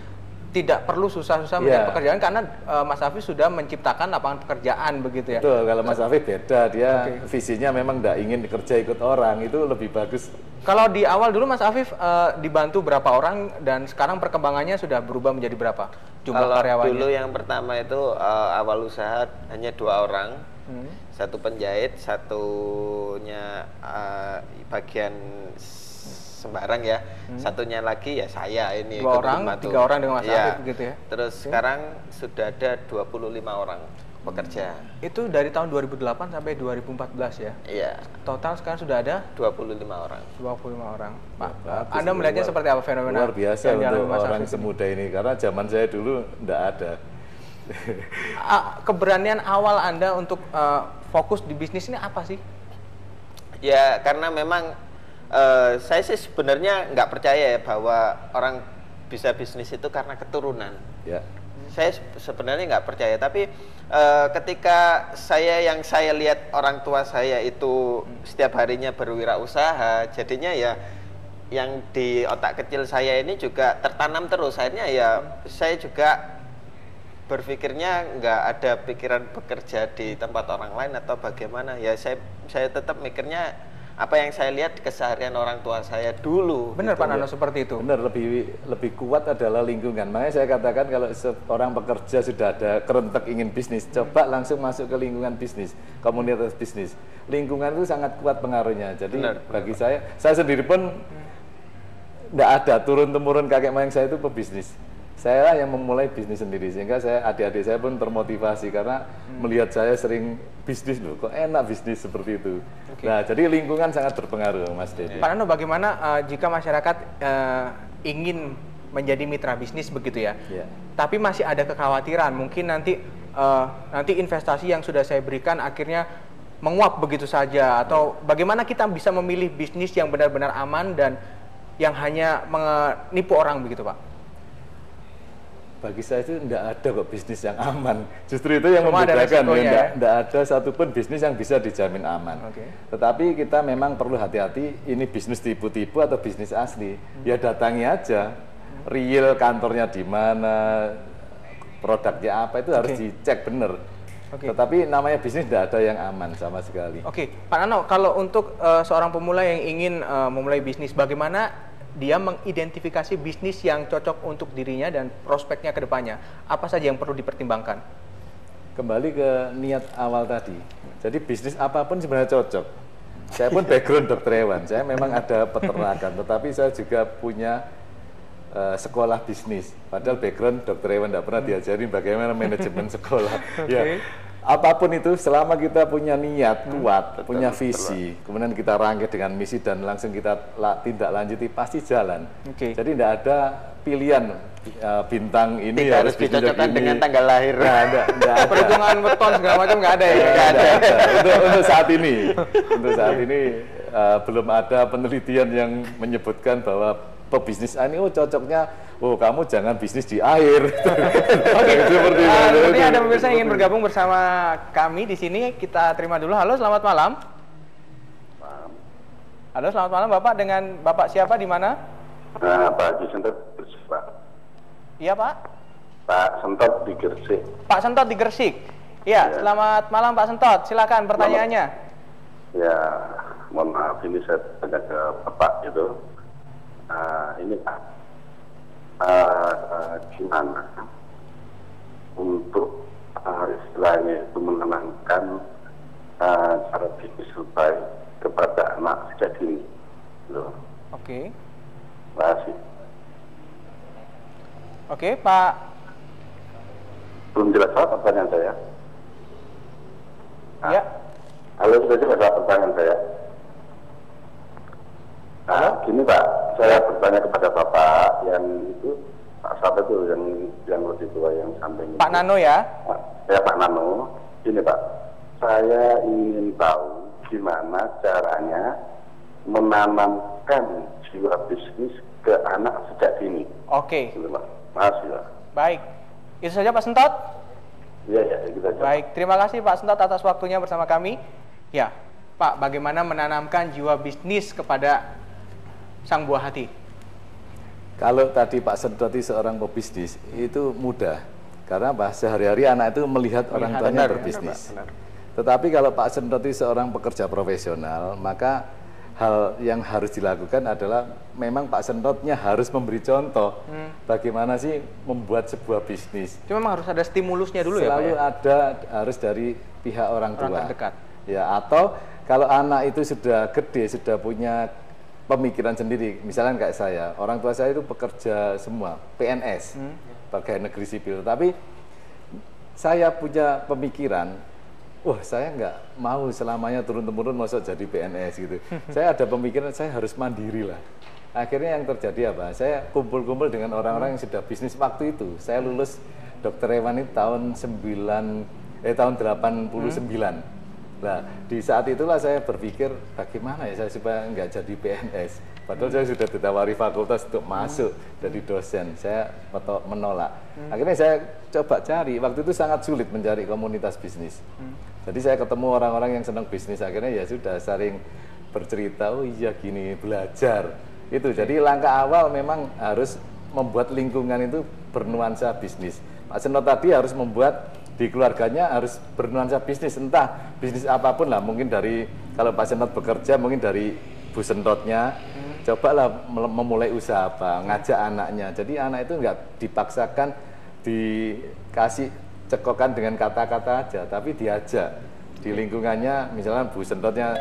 tidak perlu susah-susah mencari pekerjaan karena Mas Afif sudah menciptakan lapangan pekerjaan begitu ya. Betul, kalau Mas Afif beda, dia visinya memang tidak ingin kerja ikut orang, itu lebih bagus. Kalau di awal dulu Mas Afif dibantu berapa orang dan sekarang perkembangannya sudah berubah menjadi berapa jumlah karyawannya? Dulu yang pertama itu awal usaha hanya 2 orang. Satu penjahit, satunya bagian sembarang ya, satunya lagi ya saya ini 2 orang, 3 orang dengan Mas Afif gitu ya. Terus sekarang sudah ada 25 orang pekerja. Itu dari tahun 2008 sampai 2014 ya? Iya. Total sekarang sudah ada 25 orang. 25 orang. Pak, Anda melihatnya seperti apa fenomena? Luar biasa untuk orang semuda ini, karena zaman saya dulu tidak ada. Keberanian awal Anda untuk fokus di bisnis ini apa sih? Ya karena memang saya sih sebenarnya nggak percaya ya bahwa orang bisa bisnis itu karena keturunan. Ya. Saya sebenarnya nggak percaya, tapi ketika saya lihat orang tua saya itu setiap harinya berwirausaha, jadinya ya yang di otak kecil saya ini juga tertanam terus. Akhirnya ya saya juga berpikirnya nggak ada pikiran bekerja di tempat orang lain atau bagaimana. Ya saya tetap mikirnya apa yang saya lihat keseharian orang tua saya dulu. Benar gitu, Pak Nano, seperti itu. Benar, lebih kuat adalah lingkungan. Makanya saya katakan kalau seorang pekerja sudah ada kerentek ingin bisnis, coba langsung masuk ke lingkungan bisnis, komunitas bisnis. Lingkungan itu sangat kuat pengaruhnya. Jadi bagi saya sendiri pun tidak ada turun-temurun kakek moyang saya itu pebisnis. Saya lah yang memulai bisnis sendiri, sehingga adik-adik saya pun termotivasi karena melihat saya sering bisnis loh, kok enak bisnis seperti itu. Nah, jadi lingkungan sangat berpengaruh, Mas Dedi. Pak Nano, bagaimana jika masyarakat ingin menjadi mitra bisnis begitu ya? Tapi masih ada kekhawatiran, mungkin nanti investasi yang sudah saya berikan akhirnya menguap begitu saja, atau bagaimana kita bisa memilih bisnis yang benar-benar aman dan yang hanya menipu orang begitu, Pak? bagi saya itu tidak ada kok bisnis yang aman. Justru itu yang Semua ada membedakan. resikonya, Tidak ada satupun bisnis yang bisa dijamin aman. Tetapi kita memang perlu hati-hati, ini bisnis tipu-tipu atau bisnis asli. Ya datangi aja, real kantornya di mana, produknya apa, itu harus dicek benar. Tetapi namanya bisnis tidak ada yang aman sama sekali. Pak Nano, kalau untuk seorang pemula yang ingin memulai bisnis, bagaimana dia mengidentifikasi bisnis yang cocok untuk dirinya dan prospeknya ke depannya? Apa saja yang perlu dipertimbangkan? Kembali ke niat awal tadi. Jadi bisnis apapun sebenarnya cocok. Saya pun background dokter hewan. Saya memang ada peternakan, tetapi saya juga punya sekolah bisnis. Padahal background dokter hewan tidak pernah diajarin bagaimana manajemen sekolah. Ya, apapun itu, selama kita punya niat kuat, punya visi, kemudian kita rangkai dengan misi dan langsung kita tindak lanjuti, pasti jalan. Jadi tidak ada pilihan bintang ini tidak harus dicocokkan dengan tanggal lahir. Nah, ada. Perhitungan beton segala macam nggak ada ya? Nggak ada. Untuk saat ini, belum ada penelitian yang menyebutkan bahwa pebisnis ini cocoknya, kamu jangan bisnis di air. Seperti sepertinya ada pemirsa yang ingin bergabung bersama kami di sini. Kita terima dulu. Halo, selamat malam. Halo, selamat malam Bapak. Dengan Bapak siapa, di mana? Pak Haji Sentot, Pak. Iya Pak. Pak Sentot di Gresik. Pak Sentot di Gresik. Ya, selamat malam Pak Sentot. Silakan pertanyaannya. Ya, mohon maaf ini saya tanya ke Bapak gitu. Ini Pak, gimana untuk istilahnya itu menenangkan cara bisnis terbaik kepada anak sejak dini. Terima kasih. Pak. Belum jelas pertanyaan saya. Ya. Halo, sudah jelas pertanyaan saya. Gini Pak, saya bertanya kepada Bapak yang itu, Pak siapa itu yang lebih tua yang samping Pak Nano ya? Ya Pak Nano. Gini Pak, saya ingin tahu gimana caranya menanamkan jiwa bisnis ke anak sejak dini. Terima kasih Pak. Baik, itu saja Pak Sentot? Iya, itu saja. Baik, terima kasih Pak Sentot atas waktunya bersama kami. Ya, Pak, bagaimana menanamkan jiwa bisnis kepada sang buah hati? Kalau tadi Pak Sentot seorang pebisnis, itu mudah. Karena sehari-hari anak itu melihat orang tuanya berbisnis. Tetapi kalau Pak Sentot seorang pekerja profesional, maka hal yang harus dilakukan adalah memang Pak Sentotnya harus memberi contoh bagaimana sih membuat sebuah bisnis. Itu memang harus ada stimulusnya dulu. Selalu ya Pak? Ada, harus dari pihak orang tua. Orang terdekat. Ya, atau kalau anak itu sudah gede, sudah punya pemikiran sendiri, misalnya kayak saya, orang tua saya itu pekerja semua, PNS, pegawai negeri sipil, tapi saya punya pemikiran, saya nggak mau selamanya turun-temurun masuk jadi PNS gitu. Saya ada pemikiran, saya harus mandiri lah. Akhirnya yang terjadi apa? Saya kumpul-kumpul dengan orang-orang yang sudah bisnis waktu itu. Saya lulus dokter hewan itu tahun 89. Nah, di saat itulah saya berpikir bagaimana ya saya supaya nggak jadi PNS. Padahal saya sudah ditawari fakultas untuk masuk jadi dosen. Saya menolak. Akhirnya saya coba cari. Waktu itu sangat sulit mencari komunitas bisnis. Jadi saya ketemu orang-orang yang senang bisnis. Akhirnya ya sudah sering bercerita. Oh iya gini, belajar. Itu. Jadi langkah awal memang harus membuat lingkungan itu bernuansa bisnis. Pak Sentot tadi harus membuat di keluarganya harus bernuansa bisnis, entah bisnis apapun lah, mungkin dari kalau Pak Sentot bekerja mungkin dari Bu Sentotnya, cobalah memulai usaha apa, ngajak anaknya, jadi anak itu nggak dipaksakan dikasih cekokan dengan kata-kata aja, tapi diajak di lingkungannya, misalnya Bu Sentotnya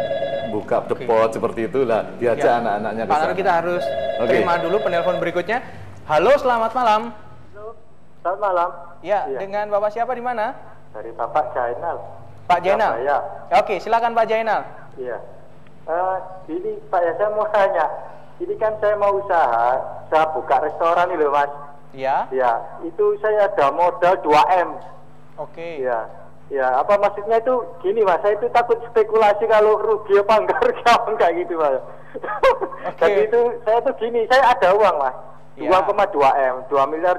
buka depot seperti itulah, diajak anak-anaknya ke sana. Kita harus terima dulu penelpon berikutnya. Halo, selamat malam. Selamat malam. Ya, dengan Bapak siapa, di mana? Dari Bapak Jainal. Pak Jainal? Ya. Oke, silakan Pak Jainal. Iya. Ini Pak ya, saya mau tanya. Ini kan saya mau usaha buka restoran ini loh Mas. Iya. Ya, itu saya ada modal 2M. Oke. Iya. Ya, apa maksudnya itu gini Mas, saya itu takut spekulasi kalau rugi apa enggak gitu Mas. Jadi itu saya tuh gini, saya ada uang Mas. Ya. 2,2 M, 2.250 miliar.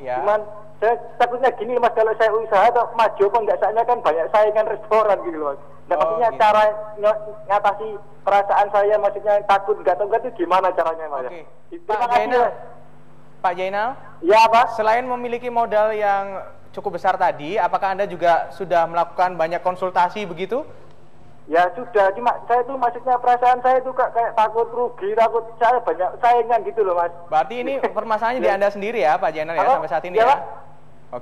Ya. Cuman saya takutnya gini Mas, kalau saya usaha atau maju apa enggak, saya kan banyak saingan restoran gitu loh Mas. Nah, maksudnya gitu. cara ngatasi perasaan saya, maksudnya takut enggak itu gimana caranya Mas? Oke. Terima Pak kasih, Jainal, Mas. Pak Jainal, Ya Pak. selain memiliki modal yang cukup besar tadi, apakah Anda juga sudah melakukan banyak konsultasi begitu? Ya sudah, cuma saya itu maksudnya perasaan saya itu kayak takut rugi, takut saya banyak saingan gitu loh Mas. Berarti ini permasalahannya di Anda sendiri ya, Pak Jainal ya, Apa? sampai saat ini Ya, ya? Pak.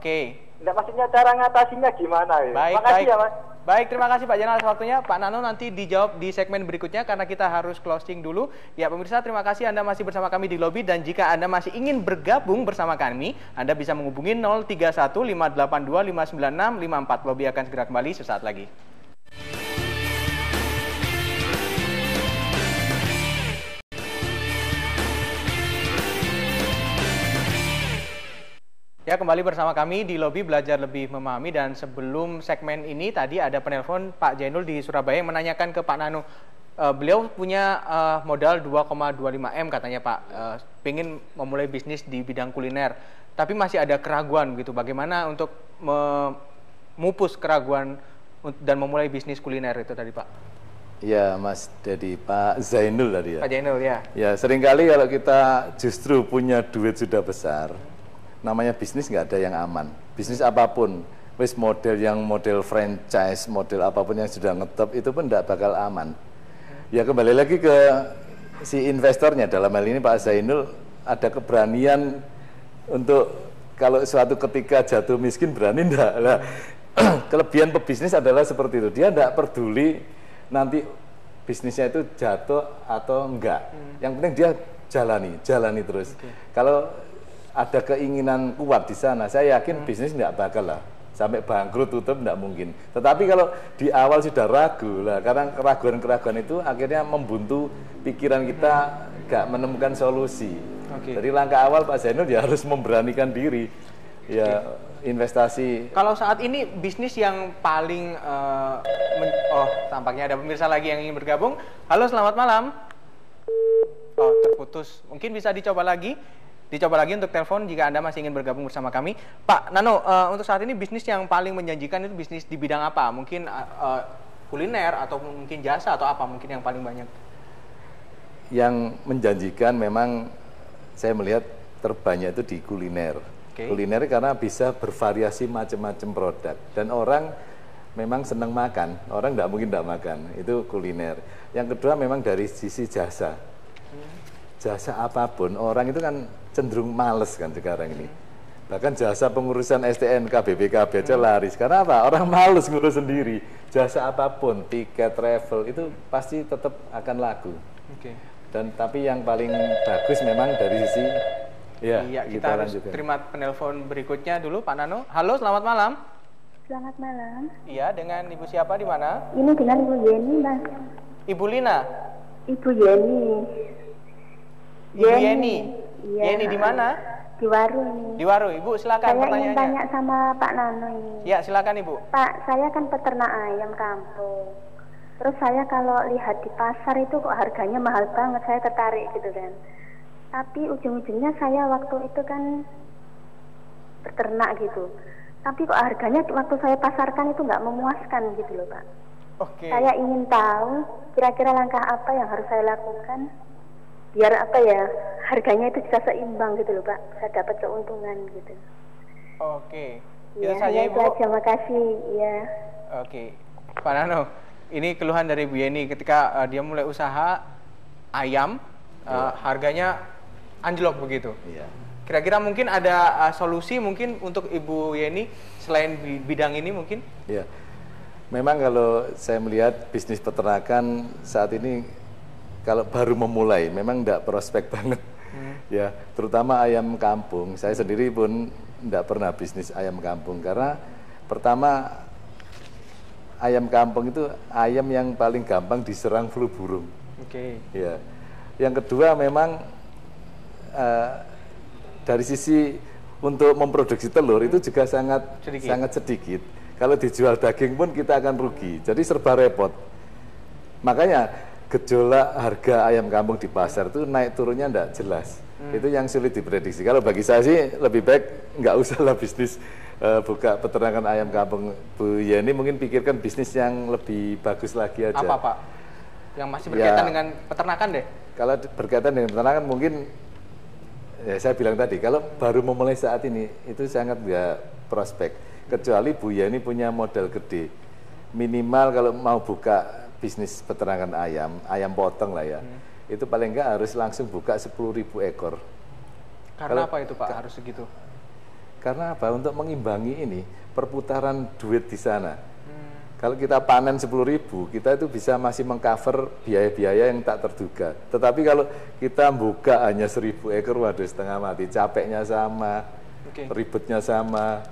Oke. Nggak, maksudnya cara ngatasinya gimana ya? Baik, Makasih baik. ya Mas. Baik, terima kasih Pak Jainal atas waktunya. Pak Nano nanti dijawab di segmen berikutnya karena kita harus closing dulu. Ya pemirsa, terima kasih Anda masih bersama kami di Lobi, dan jika Anda masih ingin bergabung bersama kami, Anda bisa menghubungi 031 582 596 54. Lobi akan segera kembali sesaat lagi. Ya, kembali bersama kami di Lobi Belajar Lebih Memahami, dan sebelum segmen ini tadi ada penelpon Pak Jainul di Surabaya yang menanyakan ke Pak Nano. Beliau punya modal 2,25 M katanya Pak, pengen memulai bisnis di bidang kuliner, tapi masih ada keraguan gitu. Bagaimana untuk memupus keraguan dan memulai bisnis kuliner itu tadi Pak? Ya Mas Dedi, Pak Zainul tadi ya. Pak Jainul ya. Ya seringkali kalau kita justru punya duit sudah besar, namanya bisnis nggak ada yang aman. Bisnis apapun, wis model yang model franchise, model apapun yang sudah ngetop itu pun nggak bakal aman. Ya kembali lagi ke si investornya, dalam hal ini Pak Zainul ada keberanian untuk kalau suatu ketika jatuh miskin berani enggak lah. Kelebihan pebisnis adalah seperti itu, dia enggak peduli nanti bisnisnya itu jatuh atau enggak. Yang penting dia jalani terus. Kalau ada keinginan kuat di sana, saya yakin bisnis nggak bakal lah sampai bangkrut tutup, nggak mungkin. Tetapi kalau di awal sudah ragu lah, karena keraguan-keraguan itu akhirnya membuntu pikiran kita, nggak menemukan solusi. Jadi langkah awal Pak Zainul ya harus memberanikan diri, ya investasi. Kalau saat ini bisnis yang paling tampaknya ada pemirsa lagi yang ingin bergabung. Halo, selamat malam. Oh, terputus. Mungkin bisa dicoba lagi untuk telepon jika Anda masih ingin bergabung bersama kami. Pak Nano, untuk saat ini bisnis yang paling menjanjikan itu bisnis di bidang apa? Mungkin kuliner atau mungkin jasa atau apa mungkin yang paling banyak? Yang menjanjikan memang saya melihat terbanyak itu di kuliner. Kuliner karena bisa bervariasi macam-macam produk dan orang memang senang makan, orang nggak mungkin nggak makan, itu kuliner. Yang kedua memang dari sisi jasa. Jasa apapun, orang itu kan cenderung males kan sekarang ini. Bahkan jasa pengurusan STNK, BPKB aja laris. Karena apa? Orang males ngurus sendiri. Jasa apapun, tiket, travel, itu pasti tetap akan laku. Dan tapi yang paling bagus memang dari sisi, iya, kita harus terima penelpon berikutnya dulu, Pak Nano. Halo, selamat malam. Selamat malam. Iya, dengan Ibu siapa di mana? Ini dengan Ibu Yeni, Mas. Ibu Lina? Ibu Yeni. Ibu Yeni? Iya. Yeni di mana? Di Waru. Di Waru. Ibu silakan saya pertanyaannya. ingin tanya sama Pak Nano ini. Ya, silakan Ibu. Pak, saya kan peternak ayam kampung. Terus saya kalau lihat di pasar itu kok harganya mahal banget, saya tertarik gitu kan. Tapi ujung-ujungnya saya waktu itu kan peternak gitu. Tapi kok harganya waktu saya pasarkan itu nggak memuaskan gitu loh Pak. Saya ingin tahu kira-kira langkah apa yang harus saya lakukan biar apa ya, harganya itu bisa seimbang gitu loh Pak, saya dapat keuntungan gitu. Itu saja Ibu. Terima kasih. Ya. Pak Nano, ini keluhan dari Bu Yeni ketika dia mulai usaha ayam, harganya anjlok begitu. Kira-kira mungkin ada solusi mungkin untuk Ibu Yeni selain bidang ini mungkin? Ya, memang kalau saya melihat bisnis peternakan saat ini kalau baru memulai memang tidak prospek banget. Ya, terutama ayam kampung. Saya sendiri pun tidak pernah bisnis ayam kampung karena pertama ayam kampung itu ayam yang paling gampang diserang flu burung. Ya. Yang kedua memang dari sisi untuk memproduksi telur itu juga sangat sedikit. Kalau dijual daging pun kita akan rugi. Jadi serba repot. Makanya gejolak harga ayam kampung di pasar itu naik turunnya enggak jelas. Itu yang sulit diprediksi. Kalau bagi saya sih lebih baik nggak usah lah bisnis buka peternakan ayam kampung. Bu Yeni mungkin pikirkan bisnis yang lebih bagus lagi aja. Apa Pak? Yang masih berkaitan dengan peternakan deh? Kalau berkaitan dengan peternakan mungkin, ya saya bilang tadi, kalau baru memulai saat ini, itu sangat nggak prospek. Kecuali Bu Yeni punya modal gede. Minimal kalau mau buka bisnis peternakan ayam potong lah ya, itu paling nggak harus langsung buka 10.000 ekor. Karena apa itu Pak harus segitu? Karena apa? Untuk mengimbangi ini perputaran duit di sana. Kalau kita panen 10.000, kita itu bisa masih mengcover biaya-biaya yang tak terduga. Tetapi kalau kita buka hanya 1.000 ekor, waduh setengah mati. Capeknya sama, ribetnya sama,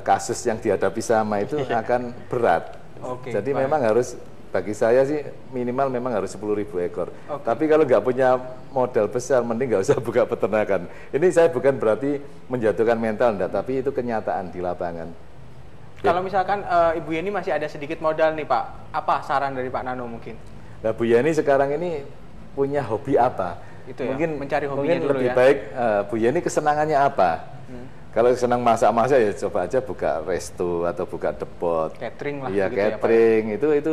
kasus yang dihadapi sama itu akan berat. Jadi memang harus, bagi saya sih minimal memang harus 10.000 ekor. Tapi kalau nggak punya modal besar, mending nggak usah buka peternakan. Ini saya bukan berarti menjatuhkan mental, enggak, tapi itu kenyataan di lapangan. Kalau misalkan Ibu Yeni masih ada sedikit modal nih Pak, apa saran dari Pak Nano mungkin? Nah, Bu Yeni sekarang ini punya hobi apa? Itu ya, mungkin mencari hobinya mungkin dulu lebih ya. baik Bu Yeni kesenangannya apa? Kalau senang masak-masak ya coba aja buka resto atau buka depot. Catering lah. Iya, gitu catering ya, Pak. itu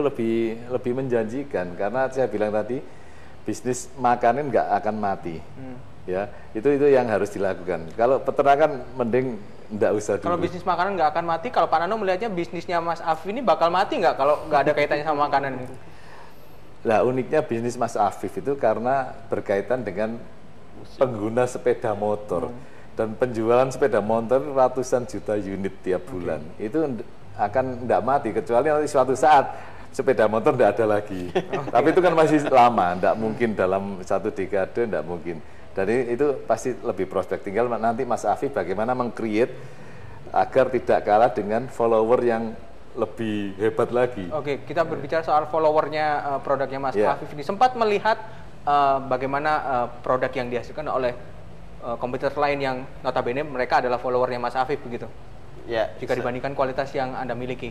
lebih menjanjikan karena saya bilang tadi bisnis makanan nggak akan mati. Ya, itu yang harus dilakukan. Kalau peternakan mending nggak usah dulu. Kalau bisnis makanan nggak akan mati, kalau Pak Nano melihatnya bisnisnya Mas Afif ini bakal mati nggak kalau nggak ada kaitannya sama makanan ini? Lah uniknya bisnis Mas Afif itu karena berkaitan dengan pengguna sepeda motor dan penjualan sepeda motor ratusan juta unit tiap bulan. Itu akan nggak mati kecuali nanti suatu saat sepeda motor nggak ada lagi. Tapi itu kan masih lama, nggak mungkin dalam 1 dekade, nggak mungkin. Jadi itu pasti lebih prospek. Tinggal nanti Mas Afif bagaimana meng-create agar tidak kalah dengan follower yang lebih hebat lagi. Oke, kita berbicara soal followernya produknya Mas Afif ini. Sempat melihat bagaimana produk yang dihasilkan oleh kompetitor lain yang notabene mereka adalah followernya Mas Afif begitu. Ya. Jika dibandingkan kualitas yang Anda miliki.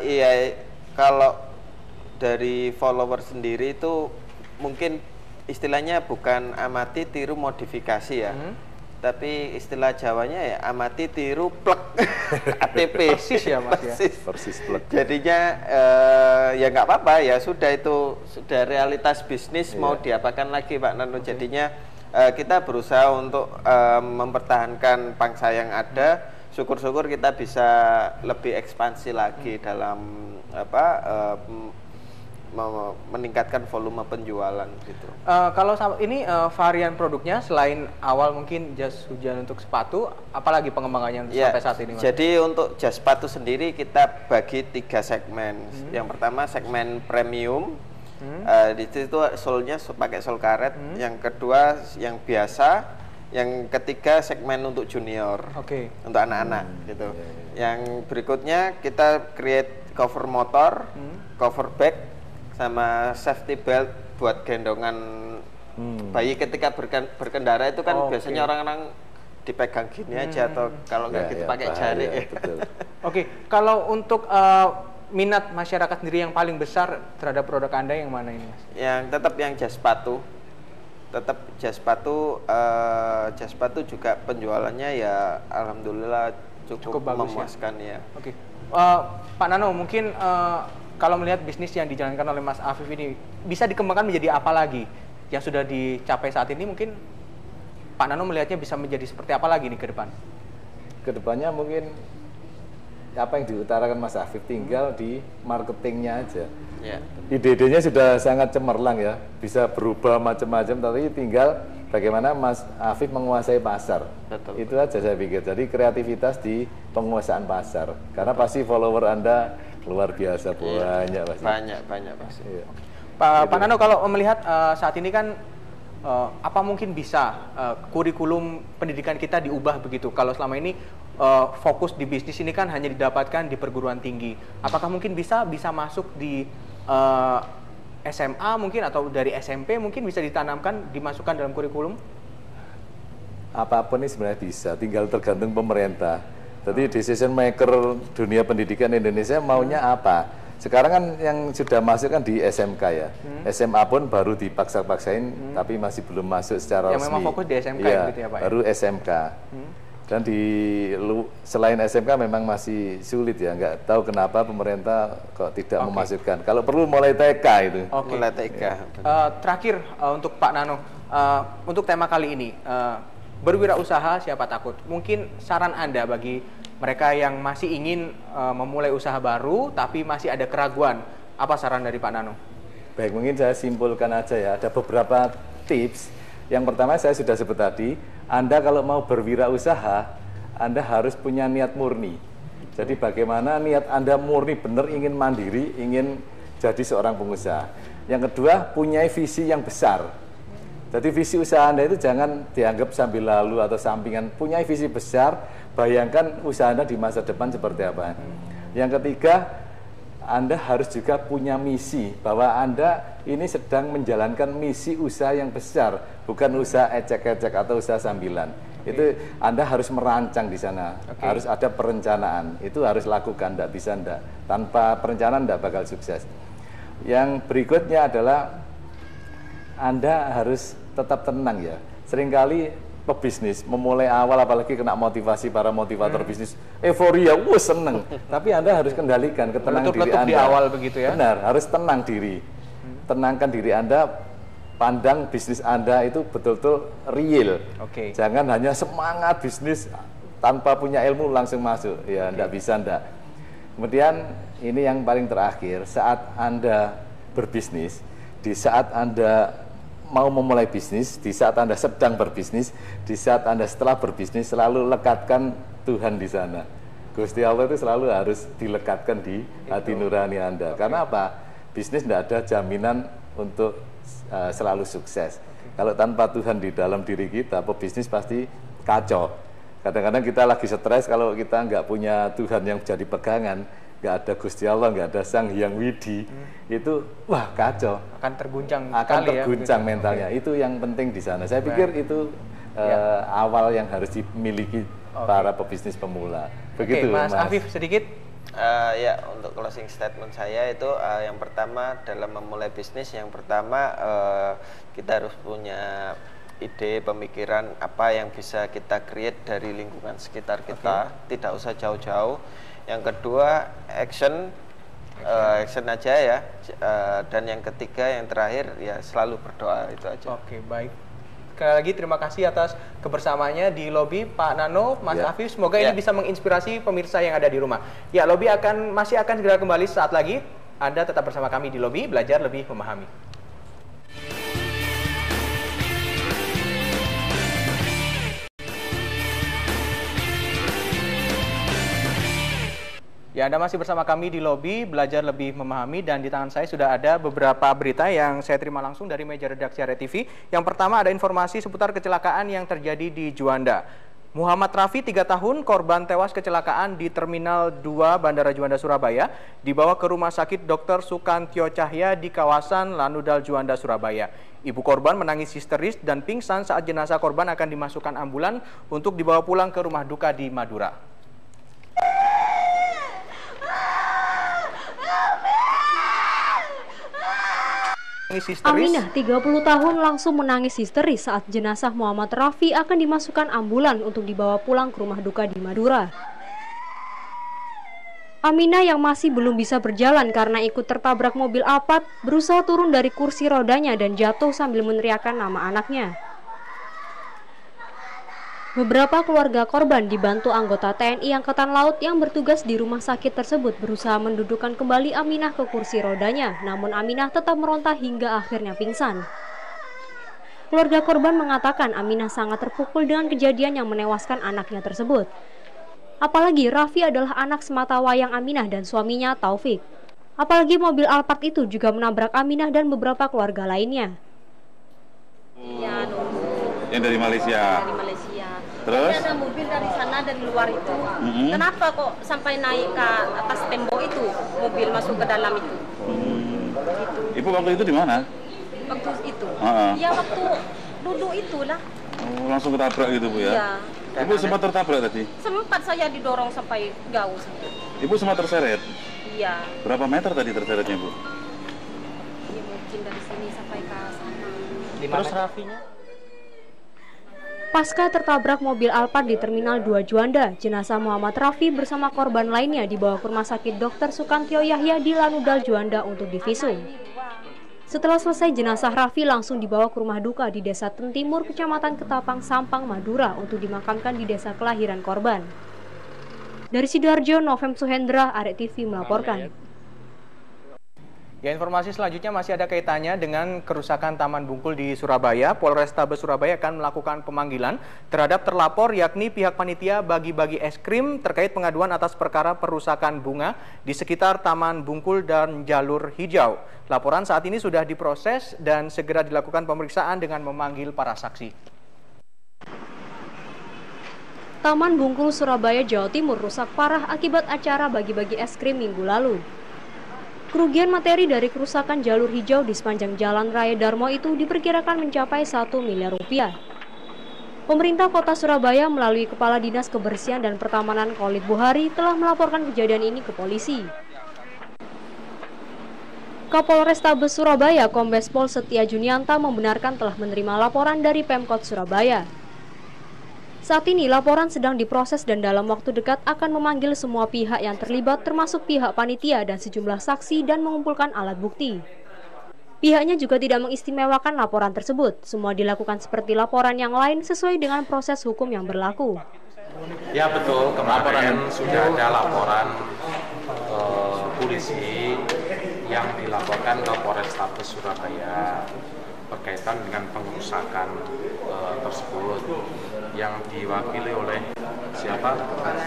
Iya, kalau dari follower sendiri itu mungkin istilahnya bukan amati tiru modifikasi ya, tapi istilah Jawanya ya amati tiru plek ATP. Persis ya Mas ya. Persis plek. Jadinya ya nggak apa-apa ya, sudah itu sudah realitas bisnis, mau diapakan lagi Pak Nano. Jadinya kita berusaha untuk mempertahankan pangsa yang ada. Syukur-syukur kita bisa lebih ekspansi lagi dalam meningkatkan volume penjualan gitu. Kalau ini varian produknya selain awal mungkin jas hujan untuk sepatu, apalagi pengembangannya sampai saat ini Mas? Jadi untuk jas sepatu sendiri kita bagi 3 segmen. Yang pertama segmen premium, di situ solnya pakai sol karet. Yang kedua yang biasa, yang ketiga segmen untuk junior, untuk anak-anak gitu. Yang berikutnya kita create cover motor, cover bag, sama safety belt buat gendongan bayi ketika berkendara itu kan biasanya orang-orang dipegang gini aja atau kalau nggak gitu pakai jari. Kalau untuk minat masyarakat sendiri yang paling besar terhadap produk Anda yang mana ini Mas? Yang tetap yang jas sepatu. Tetap jas sepatu juga penjualannya ya alhamdulillah cukup memuaskan ya. Pak Nano mungkin kalau melihat bisnis yang dijalankan oleh Mas Afif ini bisa dikembangkan menjadi apa lagi yang sudah dicapai saat ini, mungkin Pak Nano melihatnya bisa menjadi seperti apa lagi nih ke depan? Kedepannya mungkin apa yang diutarakan Mas Afif tinggal di marketingnya aja. Ide-idenya sudah sangat cemerlang ya, bisa berubah macam-macam, tapi tinggal bagaimana Mas Afif menguasai pasar. Itu aja saya pikir. Jadi kreativitas di penguasaan pasar, karena pasti follower Anda luar biasa banyak pasti. Banyak pasti. Pak Nano, kalau melihat saat ini kan apa mungkin bisa kurikulum pendidikan kita diubah begitu? Kalau selama ini fokus di bisnis ini kan hanya didapatkan di perguruan tinggi. Apakah mungkin bisa masuk di SMA mungkin atau dari SMP mungkin bisa ditanamkan, dimasukkan dalam kurikulum? Apapun ini sebenarnya bisa, tinggal tergantung pemerintah. Jadi decision maker dunia pendidikan Indonesia maunya apa? Sekarang kan yang sudah masuk kan di SMK ya. SMA pun baru dipaksa-paksain, tapi masih belum masuk secara yang resmi. Memang fokus di SMK ya, gitu ya Pak? Baru SMK. Dan selain SMK memang masih sulit ya, nggak tahu kenapa pemerintah kok tidak memasukkan. Kalau perlu mulai TK itu. Mulai TK. Terakhir untuk Pak Nano, untuk tema kali ini, berwirausaha siapa takut? Mungkin saran Anda bagi mereka yang masih ingin memulai usaha baru tapi masih ada keraguan, apa saran dari Pak Nano? Baik, mungkin saya simpulkan aja ya, ada beberapa tips. Yang pertama saya sudah sebut tadi, Anda kalau mau berwirausaha, Anda harus punya niat murni. Jadi bagaimana niat Anda murni benar ingin mandiri, ingin jadi seorang pengusaha. Yang kedua, punya visi yang besar. Jadi visi usaha Anda itu jangan dianggap sambil lalu atau sampingan. Punya visi besar, bayangkan usaha Anda di masa depan seperti apa. Yang ketiga, Anda harus juga punya misi, bahwa Anda ini sedang menjalankan misi usaha yang besar, bukan usaha ecek-ecek atau usaha sambilan. Itu Anda harus merancang di sana, harus ada perencanaan, itu harus lakukan, tidak bisa enggak. Tanpa perencanaan tidak bakal sukses. Yang berikutnya adalah Anda harus tetap tenang ya. Seringkali pebisnis memulai awal apalagi kena motivasi para motivator bisnis, euforia, seneng. Tapi Anda harus kendalikan ketenangan diri Anda. Di awal begitu ya? Benar, harus tenang diri. Tenangkan diri Anda, pandang bisnis Anda itu betul-betul real. Jangan hanya semangat bisnis tanpa punya ilmu langsung masuk. Ya, enggak bisa enggak. Kemudian ini yang paling terakhir, saat Anda berbisnis, di saat Anda mau memulai bisnis, di saat Anda sedang berbisnis, di saat Anda setelah berbisnis, selalu lekatkan Tuhan di sana. Gusti Allah itu selalu harus dilekatkan di hati nurani Anda. Karena apa? Bisnis tidak ada jaminan untuk selalu sukses. Kalau tanpa Tuhan di dalam diri kita, pebisnis pasti kacau. Kadang-kadang kita lagi stres kalau kita nggak punya Tuhan yang jadi pegangan, nggak ada Gusti Allah, nggak ada Sang Hyang Widi, itu wah kacau. Akan terguncang mentalnya. Itu yang penting di sana. Saya pikir itu awal yang harus dimiliki para pebisnis pemula. Begitu, Mas Afif sedikit. Ya, untuk closing statement saya itu yang pertama dalam memulai bisnis, yang pertama kita harus punya ide, pemikiran apa yang bisa kita create dari lingkungan sekitar kita, tidak usah jauh-jauh. Yang kedua, action aja ya. Dan yang ketiga, yang terakhir ya selalu berdoa, itu aja. Baik. Sekali lagi terima kasih atas kebersamaannya di Lobby, Pak Nano, Mas Afif. Semoga ini bisa menginspirasi pemirsa yang ada di rumah. Ya, Lobby masih akan segera kembali saat lagi. Anda tetap bersama kami di Lobby, belajar lebih memahami. Ya, Anda masih bersama kami di Lobby, belajar lebih memahami, dan di tangan saya sudah ada beberapa berita yang saya terima langsung dari meja redaksi Arya TV. Yang pertama ada informasi seputar kecelakaan yang terjadi di Juanda. Muhammad Rafi, 3 tahun, korban tewas kecelakaan di Terminal 2 Bandara Juanda, Surabaya, dibawa ke Rumah Sakit Dr. Sukantyo Cahya di kawasan Lanudal, Juanda, Surabaya. Ibu korban menangis histeris dan pingsan saat jenazah korban akan dimasukkan ambulan untuk dibawa pulang ke rumah duka di Madura. Aminah, 30 tahun, langsung menangis histeris saat jenazah Muhammad Rafi akan dimasukkan ambulan untuk dibawa pulang ke rumah duka di Madura. Aminah yang masih belum bisa berjalan karena ikut tertabrak mobil Alphard berusaha turun dari kursi rodanya dan jatuh sambil meneriakkan nama anaknya. Beberapa keluarga korban dibantu anggota TNI Angkatan Laut yang bertugas di rumah sakit tersebut berusaha mendudukan kembali Aminah ke kursi rodanya, namun Aminah tetap meronta hingga akhirnya pingsan. Keluarga korban mengatakan Aminah sangat terpukul dengan kejadian yang menewaskan anaknya tersebut. Apalagi Rafi adalah anak semata wayang Aminah dan suaminya Taufik. Apalagi mobil Alphard itu juga menabrak Aminah dan beberapa keluarga lainnya. Yang dari Malaysia. Terus? Ada mobil dari sana, dari luar itu. Kenapa kok sampai naik ke atas tembok itu, mobil masuk ke dalam itu? Gitu. Ibu waktu itu di mana? Waktu itu? Ya waktu duduk itulah. Oh, langsung ketabrak gitu Bu ya? Iya. Ibu sempat tertabrak tadi? Sempat, saya didorong sampai jauh. Ibu sempat terseret? Iya. Berapa meter tadi terseretnya, Bu? Ya, mungkin dari sini sampai ke sana. Terus Rafinya? Pasca tertabrak mobil Alphard di Terminal 2 Juanda, jenazah Muhammad Rafi bersama korban lainnya dibawa ke Rumah Sakit Dr. Sukantio Yahya di Lanudal Juanda untuk divisum. Setelah selesai, jenazah Rafi langsung dibawa ke rumah duka di Desa Tentimur, Kecamatan Ketapang, Sampang, Madura untuk dimakamkan di desa kelahiran korban. Dari Sidoarjo, Novem Suhendra, Arek TV melaporkan. Ya, informasi selanjutnya masih ada kaitannya dengan kerusakan Taman Bungkul di Surabaya. Polrestabes Surabaya akan melakukan pemanggilan terhadap terlapor yakni pihak panitia bagi-bagi es krim terkait pengaduan atas perkara perusakan bunga di sekitar Taman Bungkul dan Jalur Hijau. Laporan saat ini sudah diproses dan segera dilakukan pemeriksaan dengan memanggil para saksi. Taman Bungkul Surabaya, Jawa Timur rusak parah akibat acara bagi-bagi es krim minggu lalu. Kerugian materi dari kerusakan jalur hijau di sepanjang Jalan Raya Darmo itu diperkirakan mencapai 1 miliar rupiah. Pemerintah Kota Surabaya melalui Kepala Dinas Kebersihan dan Pertamanan Khalid Buhari telah melaporkan kejadian ini ke polisi. Kapolrestabes Surabaya, Kombes Pol Setia Junianta membenarkan telah menerima laporan dari Pemkot Surabaya. Saat ini laporan sedang diproses dan dalam waktu dekat akan memanggil semua pihak yang terlibat termasuk pihak panitia dan sejumlah saksi dan mengumpulkan alat bukti. Pihaknya juga tidak mengistimewakan laporan tersebut. Semua dilakukan seperti laporan yang lain sesuai dengan proses hukum yang berlaku. Ya betul, kemarin sudah ada laporan polisi yang dilaporkan ke Polrestabes Surabaya berkaitan dengan pengerusakan tersebut yang diwakili oleh siapa? Kepala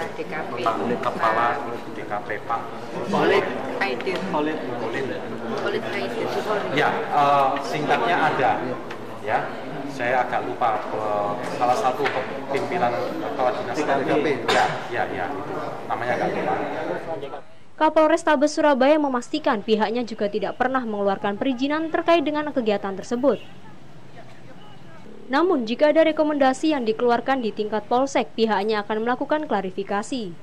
DKP Pak Khalid Aidil. Ya, singkatnya ada. Ya, saya agak lupa salah satu pimpinan kepala dinas DKP. Ya, itu namanya agak lupa. Kapolrestabes Surabaya memastikan pihaknya juga tidak pernah mengeluarkan perizinan terkait dengan kegiatan tersebut. Namun, jika ada rekomendasi yang dikeluarkan di tingkat Polsek, pihaknya akan melakukan klarifikasi.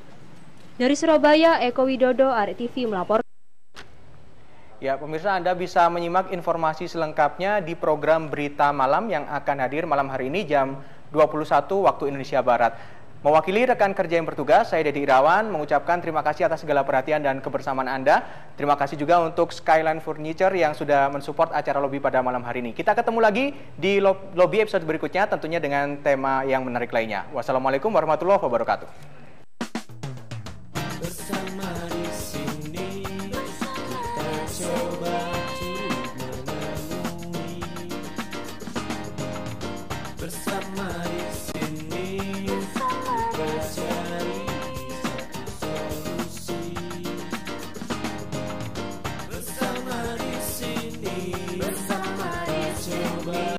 Dari Surabaya, Eko Widodo, Arek TV melaporkan. Ya, pemirsa, Anda bisa menyimak informasi selengkapnya di program Berita Malam yang akan hadir malam hari ini jam 21 waktu Indonesia Barat. Mewakili rekan kerja yang bertugas, saya Dedi Irawan mengucapkan terima kasih atas segala perhatian dan kebersamaan Anda. Terima kasih juga untuk Skyline Furniture yang sudah mensupport acara lobby pada malam hari ini. Kita ketemu lagi di lobby episode berikutnya tentunya dengan tema yang menarik lainnya. Wassalamualaikum warahmatullahi wabarakatuh. Bersama di sini kita coba menemui. Bersama di sini kita cari satu solusi. Bersama di sini kita coba